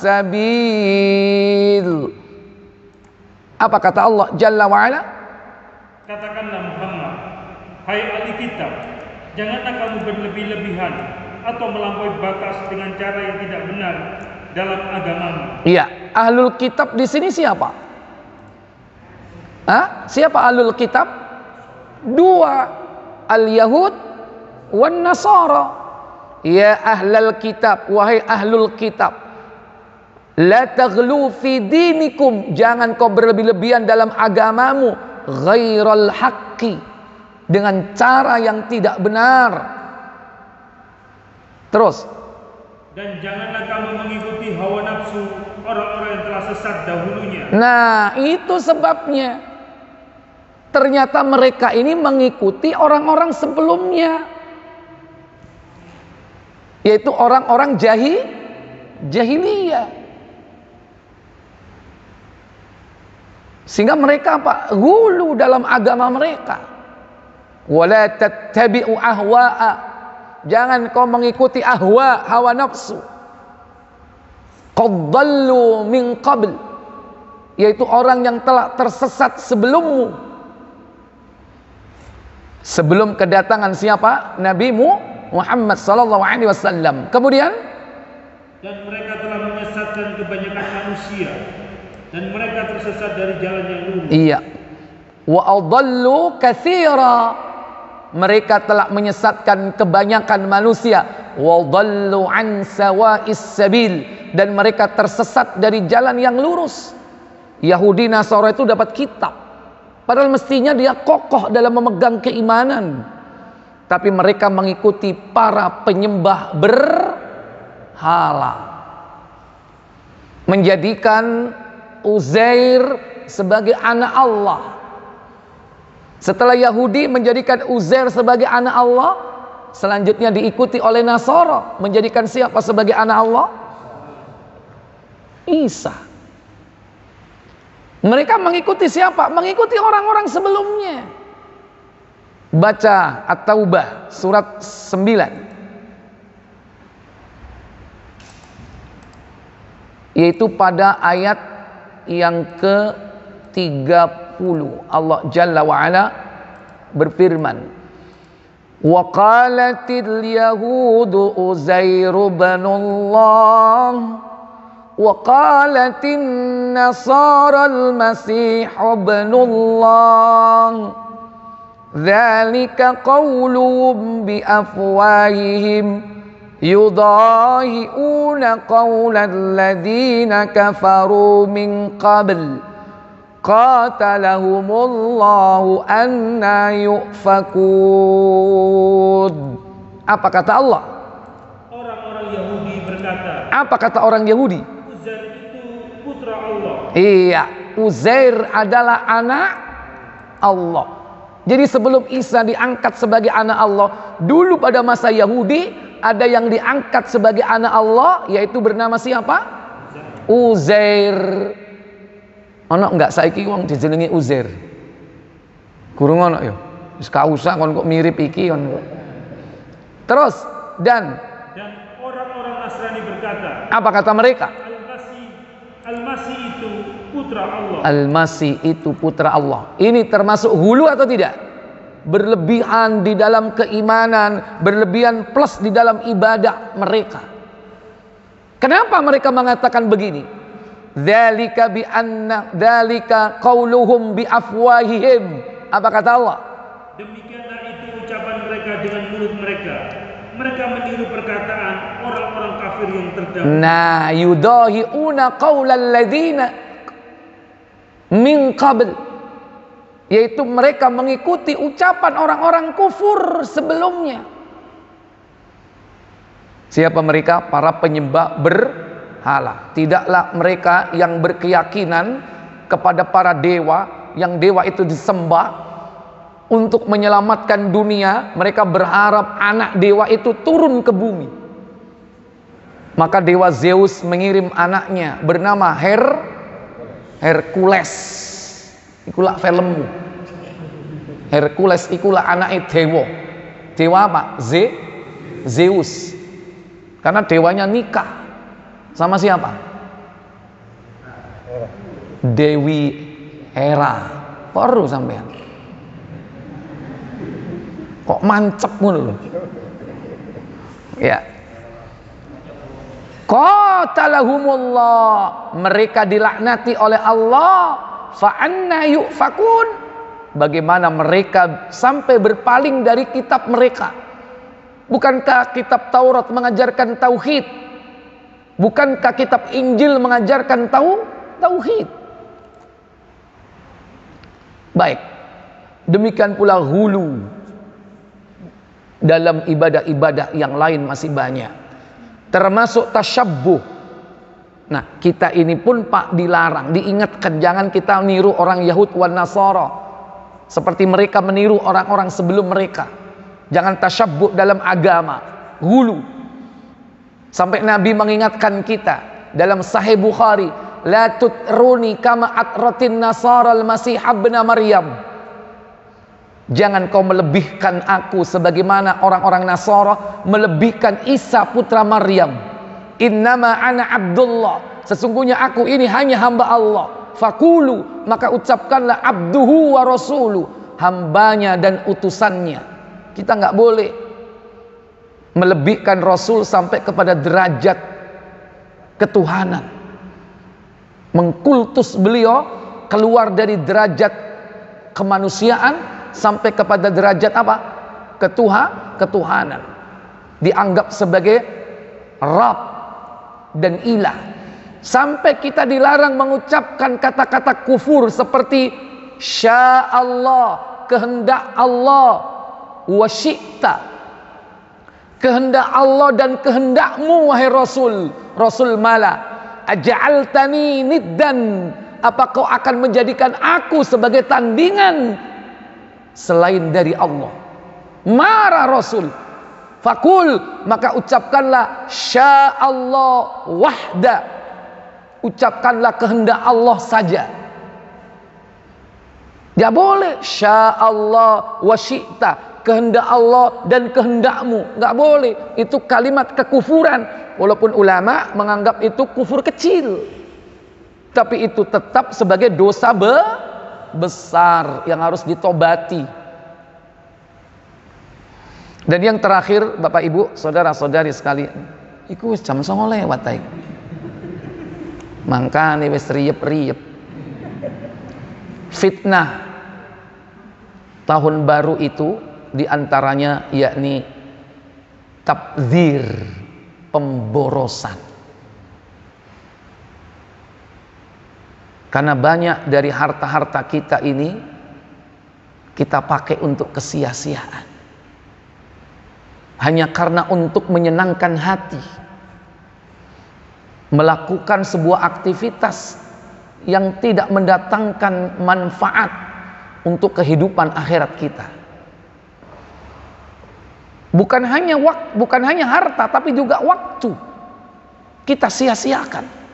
sabil. Apa kata Allah Jalla wa Ala? Katakanlah Muhammad, hai ahli kitab, janganlah kamu berlebih-lebihan atau melampaui batas dengan cara yang tidak benar dalam agamamu. Iya, ahlul kitab di sini siapa? Siapa ahlul kitab? Dua, al-Yahud wan Nasara. Ya ahlul kitab, wahai ahlul kitab. La taghlu fi dinikum, jangan kau berlebih-lebihan dalam agamamu, ghairal haqqi, dengan cara yang tidak benar. Terus, dan janganlah kamu mengikuti hawa nafsu orang-orang yang telah sesat dahulunya. Nah, itu sebabnya. Ternyata mereka ini mengikuti orang-orang sebelumnya, yaitu orang-orang jahiliyah. Sehingga mereka apa? Gulu dalam agama mereka. Wala tattabi'u ahwa'a, jangan kau mengikuti ahwa, hawa nafsu. Qad dhallu min qabl, yaitu orang yang telah tersesat sebelummu. Sebelum kedatangan siapa? Nabimu Muhammad sallallahu alaihi wasallam. Kemudian, dan mereka telah menyesatkan kebanyakan manusia, dan mereka tersesat dari jalan yang lurus. Iya. Wa adallu katsira, mereka telah menyesatkan kebanyakan manusia. Wa dallu an sawa'is sabil, dan mereka tersesat dari jalan yang lurus. Yahudi Nasara itu dapat kitab, padahal mestinya dia kokoh dalam memegang keimanan, tapi mereka mengikuti para penyembah berhala, menjadikan Uzair sebagai anak Allah. Setelah Yahudi menjadikan Uzair sebagai anak Allah, selanjutnya diikuti oleh Nasara, menjadikan siapa sebagai anak Allah? Isa. Mereka mengikuti siapa? Mengikuti orang-orang sebelumnya. Baca At-Taubah surat 9, yaitu pada ayat yang ke-30. Allah Jalla wa'ala berfirman, wa qalatil yahudu Uzairu ibnullah wa qalatin nasara al-masih ibnullah dzalika qawluhum bi afwahihim yudahi'una qawlal ladzina kafaru min qabl qatalahumullahu anna yufakun. Apa kata Allah? Orang-orang Yahudi berkata. Apa kata orang Yahudi? Uzair itu putra Allah. Iya, Uzair adalah anak Allah. Jadi sebelum Isa diangkat sebagai anak Allah, dulu pada masa Yahudi ada yang diangkat sebagai anak Allah, yaitu bernama siapa? Uzair. Ono enggak saiki wong dijenengi Uzair? Gurung ono ya. Wis ka usah kon kok mirip iki kon. Terus dan orang-orang Nasrani berkata. Apa kata mereka? Al-Masih itu putra Allah. Al-Masih itu putra Allah. Ini termasuk hulu atau tidak? Berlebihan di dalam keimanan, berlebihan plus di dalam ibadah mereka. Kenapa mereka mengatakan begini? Dzalika bi anna dzalika qauluhum bi afwahihim. Apa kata Allah? Demikianlah itu ucapan mereka dengan mulut mereka. Mereka meniru perkataan orang-orang kafir yang terdahulu. Nah, yudahiuna qaulal ladzina min qabl, yaitu mereka mengikuti ucapan orang-orang kufur sebelumnya. Siapa mereka? Para penyembah berhala. Tidaklah mereka yang berkeyakinan kepada para dewa, yang dewa itu disembah untuk menyelamatkan dunia. Mereka berharap anak dewa itu turun ke bumi. Maka dewa Zeus mengirim anaknya bernama Hercules. Ikulah filmmu. Hercules ikulah anaknya dewa. Dewa apa? Zeus. Karena dewanya nikah sama siapa? Dewi Hera. Baru sampean. Kok mancep ngono lho. Ya. Qatalahumullah, mereka dilaknati oleh Allah. Fa anna yufakun, bagaimana mereka sampai berpaling dari kitab mereka? Bukankah kitab Taurat mengajarkan tauhid? Bukankah kitab Injil mengajarkan tauhid? Baik. Demikian pula hulu dalam ibadah-ibadah yang lain masih banyak. Termasuk tasyabbuh. Nah, kita ini pun Pak dilarang, diingatkan jangan kita niru orang Yahud wan Nasara. Seperti mereka meniru orang-orang sebelum mereka. Jangan tasyabbuh dalam agama. Hulu. Sampai Nabi mengingatkan kita dalam Sahih Bukhari, la tutruni kama atratin nasara al-masih ibn Maryam. Jangan kau melebihkan aku sebagaimana orang-orang Nasara melebihkan Isa putra Maryam. Innama ana Abdullah, sesungguhnya aku ini hanya hamba Allah. Fakulu, maka ucapkanlah abduhu wa rasuluh, hambanya dan utusannya. Kita nggak boleh melebihkan Rasul sampai kepada derajat ketuhanan, mengkultus beliau keluar dari derajat kemanusiaan sampai kepada derajat apa? Ketuhanan, dianggap sebagai Rabb dan ilah. Sampai kita dilarang mengucapkan kata-kata kufur seperti sya Allah, kehendak Allah, wa syi'ta, kehendak Allah dan kehendakmu wahai Rasul. Rasul malah, aja'altani niddan, apa kau akan menjadikan aku sebagai tandingan selain dari Allah? Marah Rasul. Fakul, maka ucapkanlah sya Allah wahda, ucapkanlah kehendak Allah saja. Dia boleh sya Allah wa syi'ta, kehendak Allah dan kehendakmu, nggak boleh. Itu kalimat kekufuran, walaupun ulama menganggap itu kufur kecil, tapi itu tetap sebagai dosa besar yang harus ditobati. Dan yang terakhir, Bapak Ibu, saudara-saudari sekalian, iku wis jam 09.00 lewat ae. Mangkane wis riyep-riyep. Fitnah tahun baru itu diantaranya yakni tabdzir, pemborosan. Karena banyak dari harta-harta kita ini kita pakai untuk kesia-siaan, hanya karena untuk menyenangkan hati, melakukan sebuah aktivitas yang tidak mendatangkan manfaat untuk kehidupan akhirat kita. Bukan hanya harta, tapi juga waktu kita sia-siakan.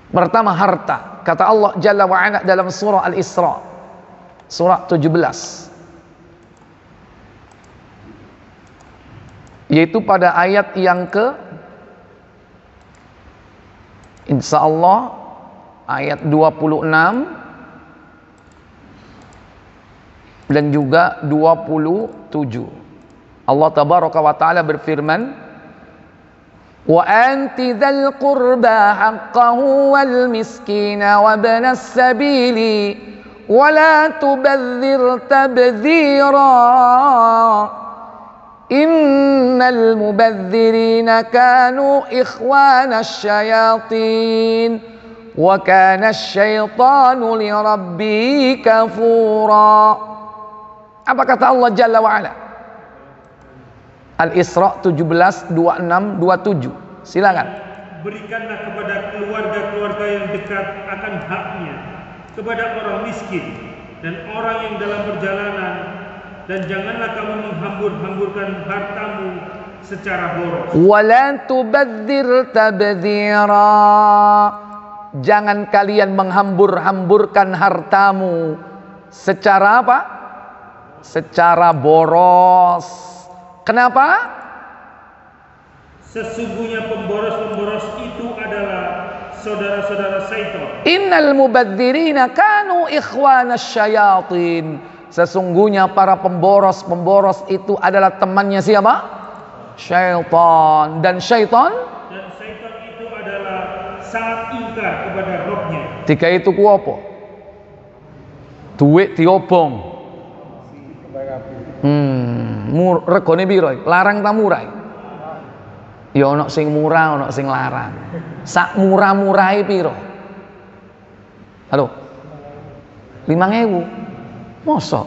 Pertama, harta. Kata Allah Jalla wa Ala dalam surah Al-Isra, surah 17, yaitu pada ayat yang insyaallah ayat 26 dan juga 27. Allah tabaraka wa taala berfirman, wa anti dzal qurba haqqahu wal miskina wa ibnas sabili wa la tubadzir tabdzira innal mubadzirina kanu ikhwanasy syayatin wa kana asy-syaitanu li rabbihi kafura. Apa kata Allah Jalla wa Ala? Al-Isra 17, 26, 27. Silakan. Berikanlah kepada keluarga-keluarga yang dekat akan haknya, kepada orang miskin dan orang yang dalam perjalanan, dan janganlah kamu menghambur-hamburkan hartamu secara boros. Wala tubadzir tabdzira. Jangan kalian menghambur-hamburkan hartamu secara apa? Secara boros. Kenapa? Sesungguhnya pemboros-pemboros itu adalah saudara-saudara syaitan. Innal mubadzirina kanu ikhwanasy syayatin. Sesungguhnya para pemboros-pemboros itu adalah temannya siapa? Syaitan. Dan syaitan itu adalah sangat ingkar kepada rohnya. Tiga itu ku apa? Duit diobong. Regone piro? Larang ta murah? Ya ono sing murah, ono sing larang. Sak murah-murahe piro? Halo. 5.000. Mosok?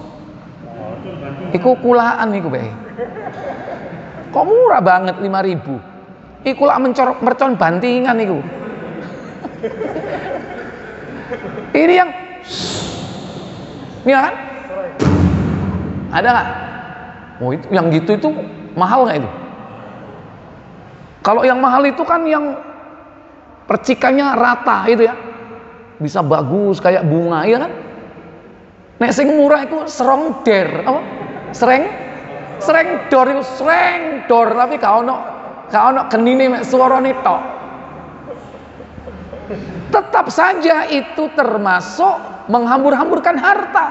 Iku kulaan iku bae. Kok murah banget 5.000? Iku lak mercon bantingan iku. Ini yang kan? Ada nggak? Oh itu yang gitu itu mahal nggak itu? Kalau yang mahal itu kan yang percikannya rata itu ya, bisa bagus kayak bunga ya kan? Nek sing murah itu serongder apa? Serengdor itu serengdor tapi kau ono kenine mek suarane tok. Tetap saja itu termasuk menghambur-hamburkan harta.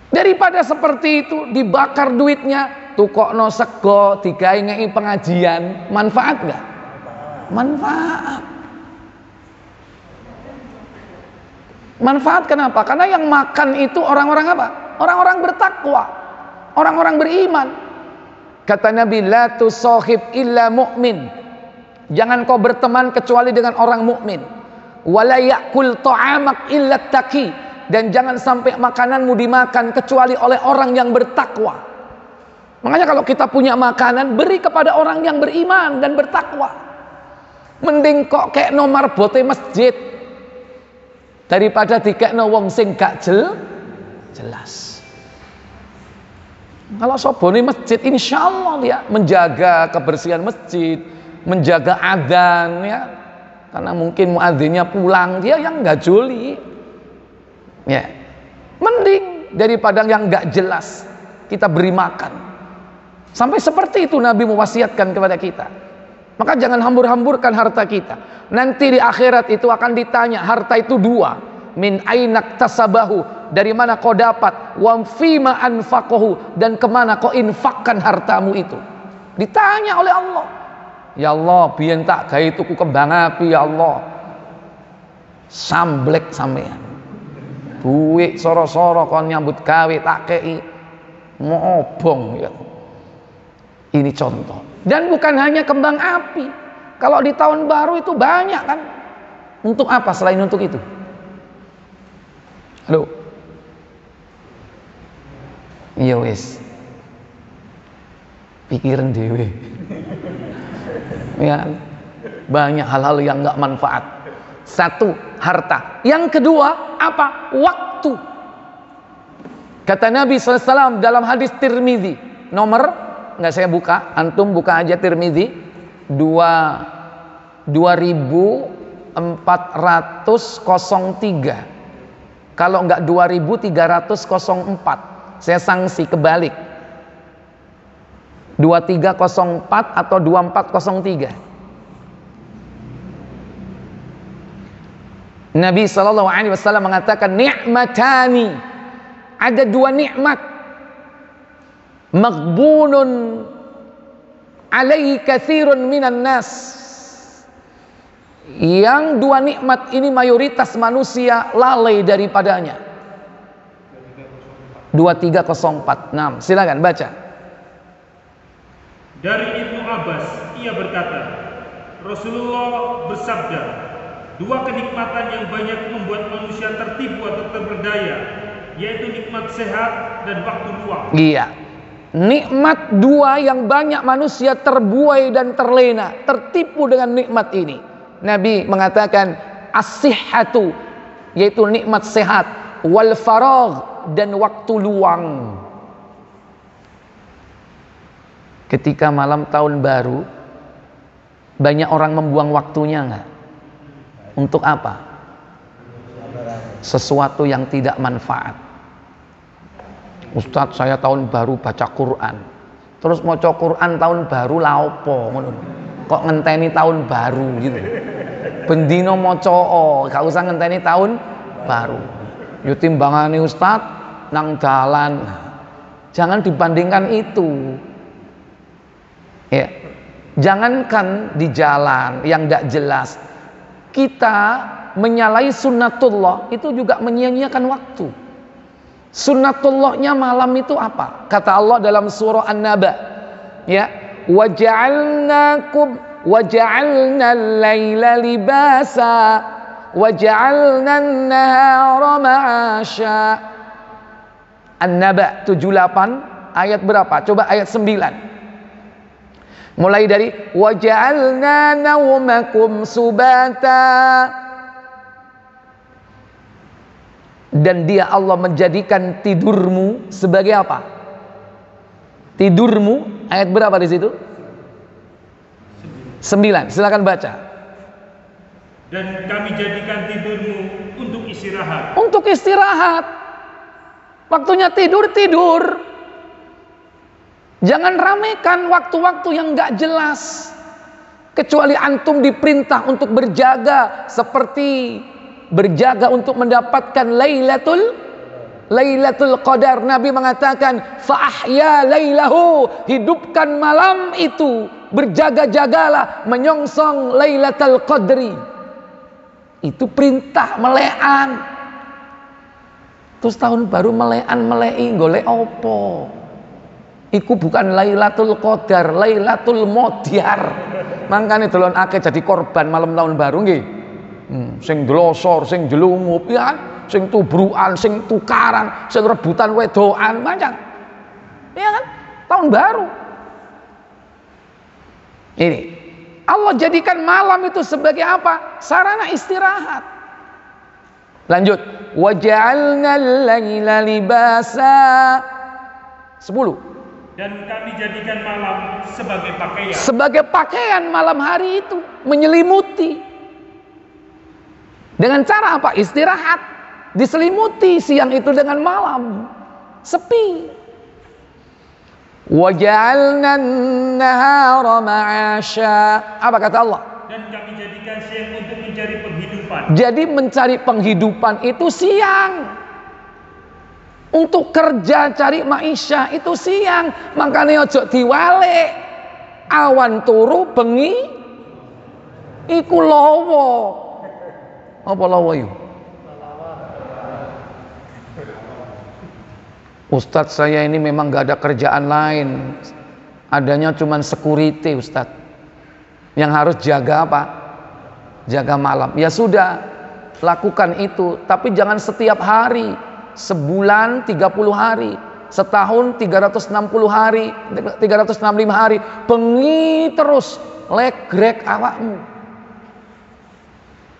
Daripada seperti itu dibakar duitnya, tukokno sego digawe ngei pengajian, manfaat enggak? Manfaat. Manfaat kenapa? Karena yang makan itu orang-orang apa? Orang-orang bertakwa, orang-orang beriman. Kata Nabi, la tusahib illa mu'min. Jangan kau berteman kecuali dengan orang mukmin. Wala ya'kul ta'amak illa taqi. Dan jangan sampai makananmu dimakan kecuali oleh orang yang bertakwa. Makanya kalau kita punya makanan, beri kepada orang yang beriman dan bertakwa. Mending kok kayak nomor bote masjid daripada dikekno wong sing gak jelas. Kalau sobone masjid, insya Allah dia menjaga kebersihan masjid, menjaga adzan ya, karena mungkin muadzinnya pulang, dia yang nggak joli ya, mending daripada yang nggak jelas kita beri makan. Sampai seperti itu Nabi mewasiatkan kepada kita. Maka jangan hambur-hamburkan harta kita. Nanti di akhirat itu akan ditanya, harta itu dua, min ainak tasabahu, dari mana kau dapat, wa fima anfaqahu, dan kemana kau infakkan hartamu itu. Ditanya oleh Allah. Ya Allah, biyen tak gawe tuku kembang api ya Allah. Samblek sampean. Duit soro-soro kon nyambut gawe tak kei. Ngobong ya. Ini contoh. Dan bukan hanya kembang api. Kalau di tahun baru itu banyak kan. Untuk apa selain untuk itu? Halo. Iya wis. Pikiran dewe. Ya, banyak hal-hal yang nggak manfaat. Satu, harta. Yang kedua, apa? Waktu. Kata Nabi SAW dalam hadis Tirmidzi, nomor nggak saya buka, antum buka aja Tirmidzi 2403. Kalau nggak 2304, saya sanksi kebalik. 2304 atau 2403. Nabi SAW mengatakan, ni'matani, ada dua nikmat, maghbunun alaihi katsirun minan nas, yang dua nikmat ini mayoritas manusia lalai daripadanya. 2304. Silakan baca. Dari Ibnu Abbas, ia berkata, Rasulullah bersabda, dua kenikmatan yang banyak membuat manusia tertipu atau terperdaya, yaitu nikmat sehat dan waktu luang. Iya, nikmat dua yang banyak manusia terbuai dan terlena, tertipu dengan nikmat ini. Nabi mengatakan as-sihhatu, yaitu nikmat sehat, wal faragh, dan waktu luang. Ketika malam tahun baru, banyak orang membuang waktunya enggak? Untuk apa? Sesuatu yang tidak manfaat. Ustadz, saya tahun baru baca Quran. Terus maca Quran tahun baru la opo ngono. Kok ngenteni tahun baru gitu. Bendino maca gak usah ngenteni tahun baru. Yo timbangane ustadz nang dalan. Jangan dibandingkan itu. Ya. Jangankan di jalan yang tidak jelas, kita menyalahi sunnatullah itu juga menyia-nyiakan waktu. Sunnatullahnya malam itu apa? Kata Allah dalam surah An-Naba, ya, waja'alna al-laila libasa waja'alna an-nahara ma'asya. An-Naba 78 ayat berapa? Coba ayat 9. Mulai dari waja'alna naumakum subata. Dan dia Allah menjadikan tidurmu sebagai apa? Tidurmu ayat berapa di situ? 9. Silakan baca. Dan kami jadikan tidurmu untuk istirahat. Untuk istirahat. Waktunya tidur. Jangan ramekan waktu-waktu yang gak jelas. Kecuali antum diperintah untuk berjaga, seperti berjaga untuk mendapatkan Lailatul Qadar. Nabi mengatakan, fa ahya lailahu, hidupkan malam itu, berjaga-jagalah menyongsong Lailatul Qadri. Itu perintah melean. Terus tahun baru melei golek opo? Iku bukan Lailatul Qadar, Lailatul Modyar. Makanya delon akeh jadi korban malam tahun baru nggih. Sing glosor, sing jelungup, ya kan? Sing tubrukan, sing tukaran, sing rebutan wedoan, macam. Ya kan? Tahun baru. Ini Allah jadikan malam itu sebagai apa? Sarana istirahat. Lanjut. Waja'alna al-laila libasa. 10. Dan kami jadikan malam sebagai pakaian. Sebagai pakaian malam hari itu, menyelimuti. Dengan cara apa? Istirahat. Diselimuti siang itu dengan malam. Sepi. Waja'alna an-nahara ma'asya. Apa kata Allah? Dan kami jadikan siang untuk mencari penghidupan. Jadi mencari penghidupan itu siang. Untuk kerja cari maisha itu siang. Makanya ojo diwale. Awan turu bengi iku lowo. Apa lawa yuk? Ustadz, saya ini memang gak ada kerjaan lain. Adanya cuman security, Ustadz. Yang harus jaga apa? Jaga malam. Ya sudah, lakukan itu. Tapi jangan setiap hari. Sebulan 30 hari. Setahun 360 hari. 365 hari. Bengi terus. Legrek awakmu.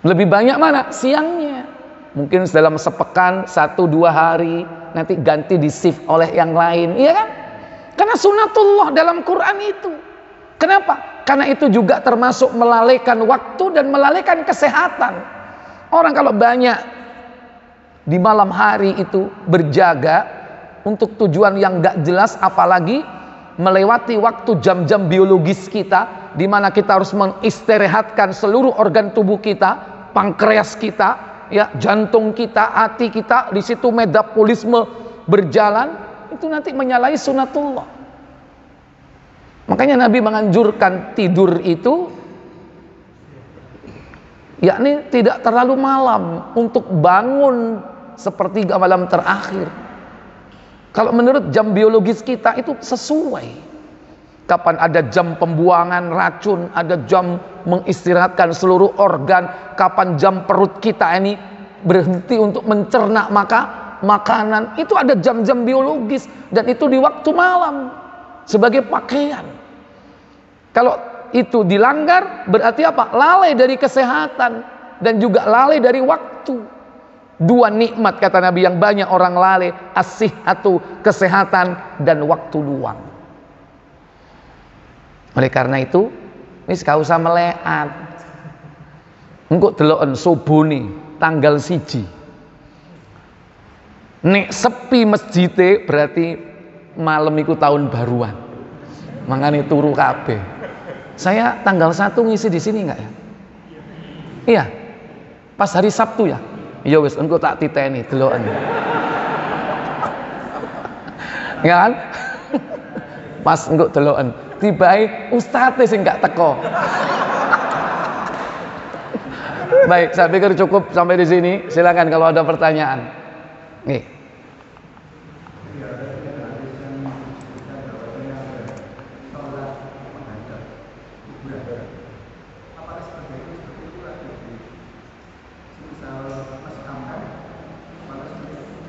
Lebih banyak mana? Siangnya. Mungkin dalam sepekan 1-2 hari, nanti ganti di shift oleh yang lain, iya kan? Karena sunatullah dalam Quran itu. Kenapa? Karena itu juga termasuk melalaikan waktu dan melalaikan kesehatan. Orang kalau banyak di malam hari itu berjaga untuk tujuan yang gak jelas, apalagi melewati waktu jam-jam biologis kita, di mana kita harus mengistirahatkan seluruh organ tubuh kita, pankreas kita, ya, jantung kita, hati kita, di situ metabolisme berjalan, itu nanti menyalahi sunatullah. Makanya Nabi menganjurkan tidur itu, yakni tidak terlalu malam, untuk bangun sepertiga malam terakhir. Kalau menurut jam biologis kita itu sesuai. Kapan ada jam pembuangan racun, ada jam mengistirahatkan seluruh organ, kapan jam perut kita ini berhenti untuk mencerna makanan, itu ada jam-jam biologis, dan itu di waktu malam sebagai pakaian. Kalau itu dilanggar berarti apa? Lalai dari kesehatan dan juga lalai dari waktu. Dua nikmat kata Nabi yang banyak orang lalai, as-sihhatu, kesehatan, dan waktu luang. Oleh karena itu, wis gak usah meleat. Engko deloken subuni tanggal 1. Nek sepi masjite berarti malam iku tahun baruan. Mangane turu kabeh. Saya tanggal 1 ngisi di sini enggak ya? Iya. Pas hari Sabtu ya. Ya wis engko tak titeni deloken. Ya kan? Pas engko deloken. Tibae ustadz sing gak teko. Baik, saya pikir cukup sampai di sini. Silakan kalau ada pertanyaan. Nih.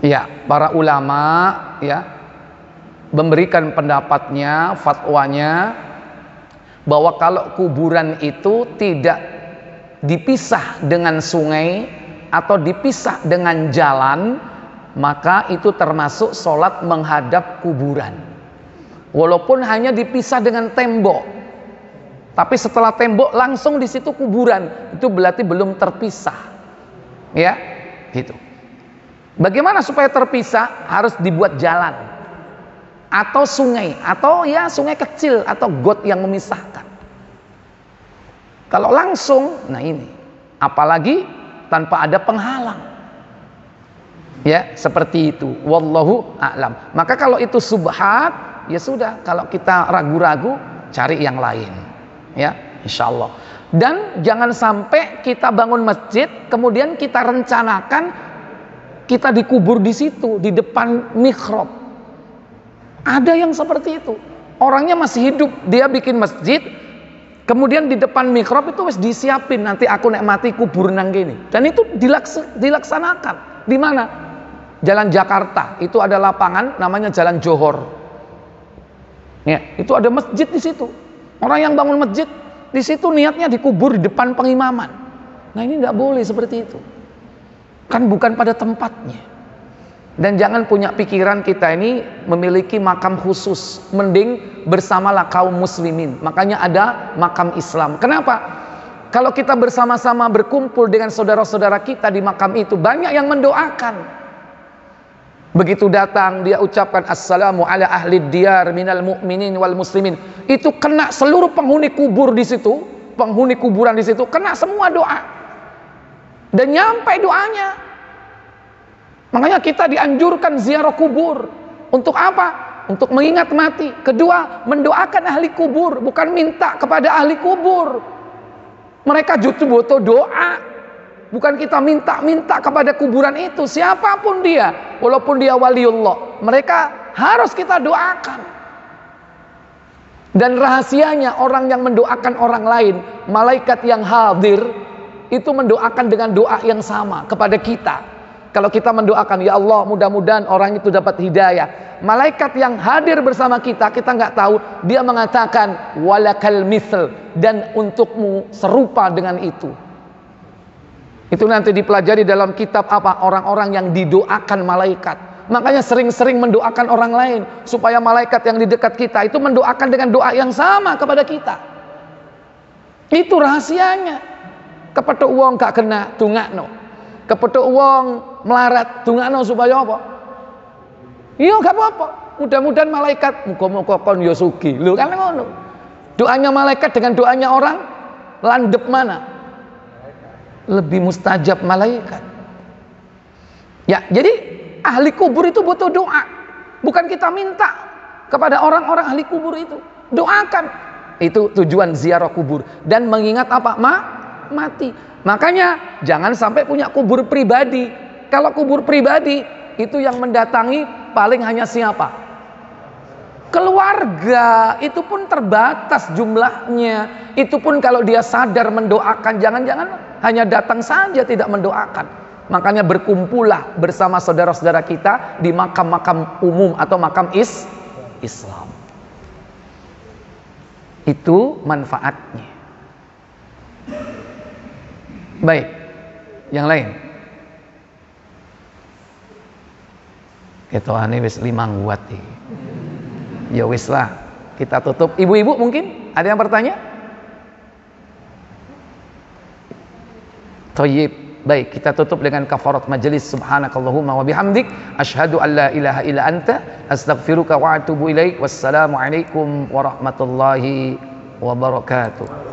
Ya, para ulama ya memberikan pendapatnya, fatwanya bahwa kalau kuburan itu tidak dipisah dengan sungai atau dipisah dengan jalan, maka itu termasuk sholat menghadap kuburan. Walaupun hanya dipisah dengan tembok, tapi setelah tembok langsung di situ kuburan, itu berarti belum terpisah. Ya, gitu. Bagaimana supaya terpisah? Harus dibuat jalan atau sungai, atau ya sungai kecil atau got yang memisahkan. Kalau langsung, nah ini, apalagi tanpa ada penghalang, ya seperti itu. Wallahu a'lam. Maka kalau itu subhat, ya sudah. Kalau kita ragu-ragu, cari yang lain, ya, insya Allah. Dan jangan sampai kita bangun masjid, kemudian kita rencanakan kita dikubur di situ, di depan mihrab. Ada yang seperti itu. Orangnya masih hidup, dia bikin masjid, kemudian di depan mihrab itu wis disiapin, nanti aku nek mati kubur nang gini. Dan itu dilaksanakan. Di mana? Jalan Jakarta. Itu ada lapangan namanya Jalan Johor. Ya, itu ada masjid di situ. Orang yang bangun masjid di situ niatnya dikubur di depan pengimaman. Nah, ini nggak boleh seperti itu. Kan bukan pada tempatnya. Dan jangan punya pikiran kita ini memiliki makam khusus. Mending bersamalah kaum muslimin. Makanya ada makam Islam. Kenapa? Kalau kita bersama-sama berkumpul dengan saudara-saudara kita di makam itu, banyak yang mendoakan. Begitu datang dia ucapkan assalamu ala ahli diyar minal mu'minin wal muslimin. Itu kena seluruh penghuni kubur di situ, penghuni kuburan di situ, kena semua doa. Dan nyampe doanya. Makanya kita dianjurkan ziarah kubur. Untuk apa? Untuk mengingat mati. Kedua, mendoakan ahli kubur, bukan minta kepada ahli kubur. Mereka justru butuh doa. Bukan kita minta kepada kuburan itu, siapapun dia, walaupun dia waliullah, mereka harus kita doakan. Dan rahasianya, orang yang mendoakan orang lain, malaikat yang hadir itu mendoakan dengan doa yang sama kepada kita. Kalau kita mendoakan, ya Allah mudah-mudahan orang itu dapat hidayah, malaikat yang hadir bersama kita, kita nggak tahu, dia mengatakan walakal misl, dan untukmu serupa dengan itu. Itu nanti dipelajari dalam kitab apa? Orang-orang yang didoakan malaikat. Makanya sering-sering mendoakan orang lain, supaya malaikat yang di dekat kita itu mendoakan dengan doa yang sama kepada kita. Itu rahasianya. Kepethuk wong gak kena dongakno. Kepethuk wong melarat dongakno supaya apa? Iya gak apa-apa. Mudah-mudahan malaikat muga-muga kon yo sugih. Lho kan ngono. Doanya malaikat dengan doanya orang landep mana? Lebih mustajab malaikat. Ya, jadi ahli kubur itu butuh doa. Bukan kita minta kepada orang-orang ahli kubur itu. Doakan. Itu tujuan ziarah kubur. Dan mengingat apa? Mati. Makanya jangan sampai punya kubur pribadi. Kalau kubur pribadi itu yang mendatangi paling hanya siapa? Keluarga. Itu pun terbatas jumlahnya. Itu pun kalau dia sadar mendoakan, jangan-jangan hanya datang saja tidak mendoakan. Makanya berkumpullah bersama saudara-saudara kita di makam-makam umum atau makam Islam. Itu manfaatnya. Baik, yang lain. Ketone wis 5 nguat iki. Ya wis lah, kita tutup. Ibu-ibu mungkin ada yang bertanya? Thayyib. Baik, kita tutup dengan kafarat majelis. Subhanakallahumma wa bihamdik asyhadu an la ilaha illa anta astaghfiruka wa atubu ilaik. Wassalamu alaikum warahmatullahi wabarakatuh.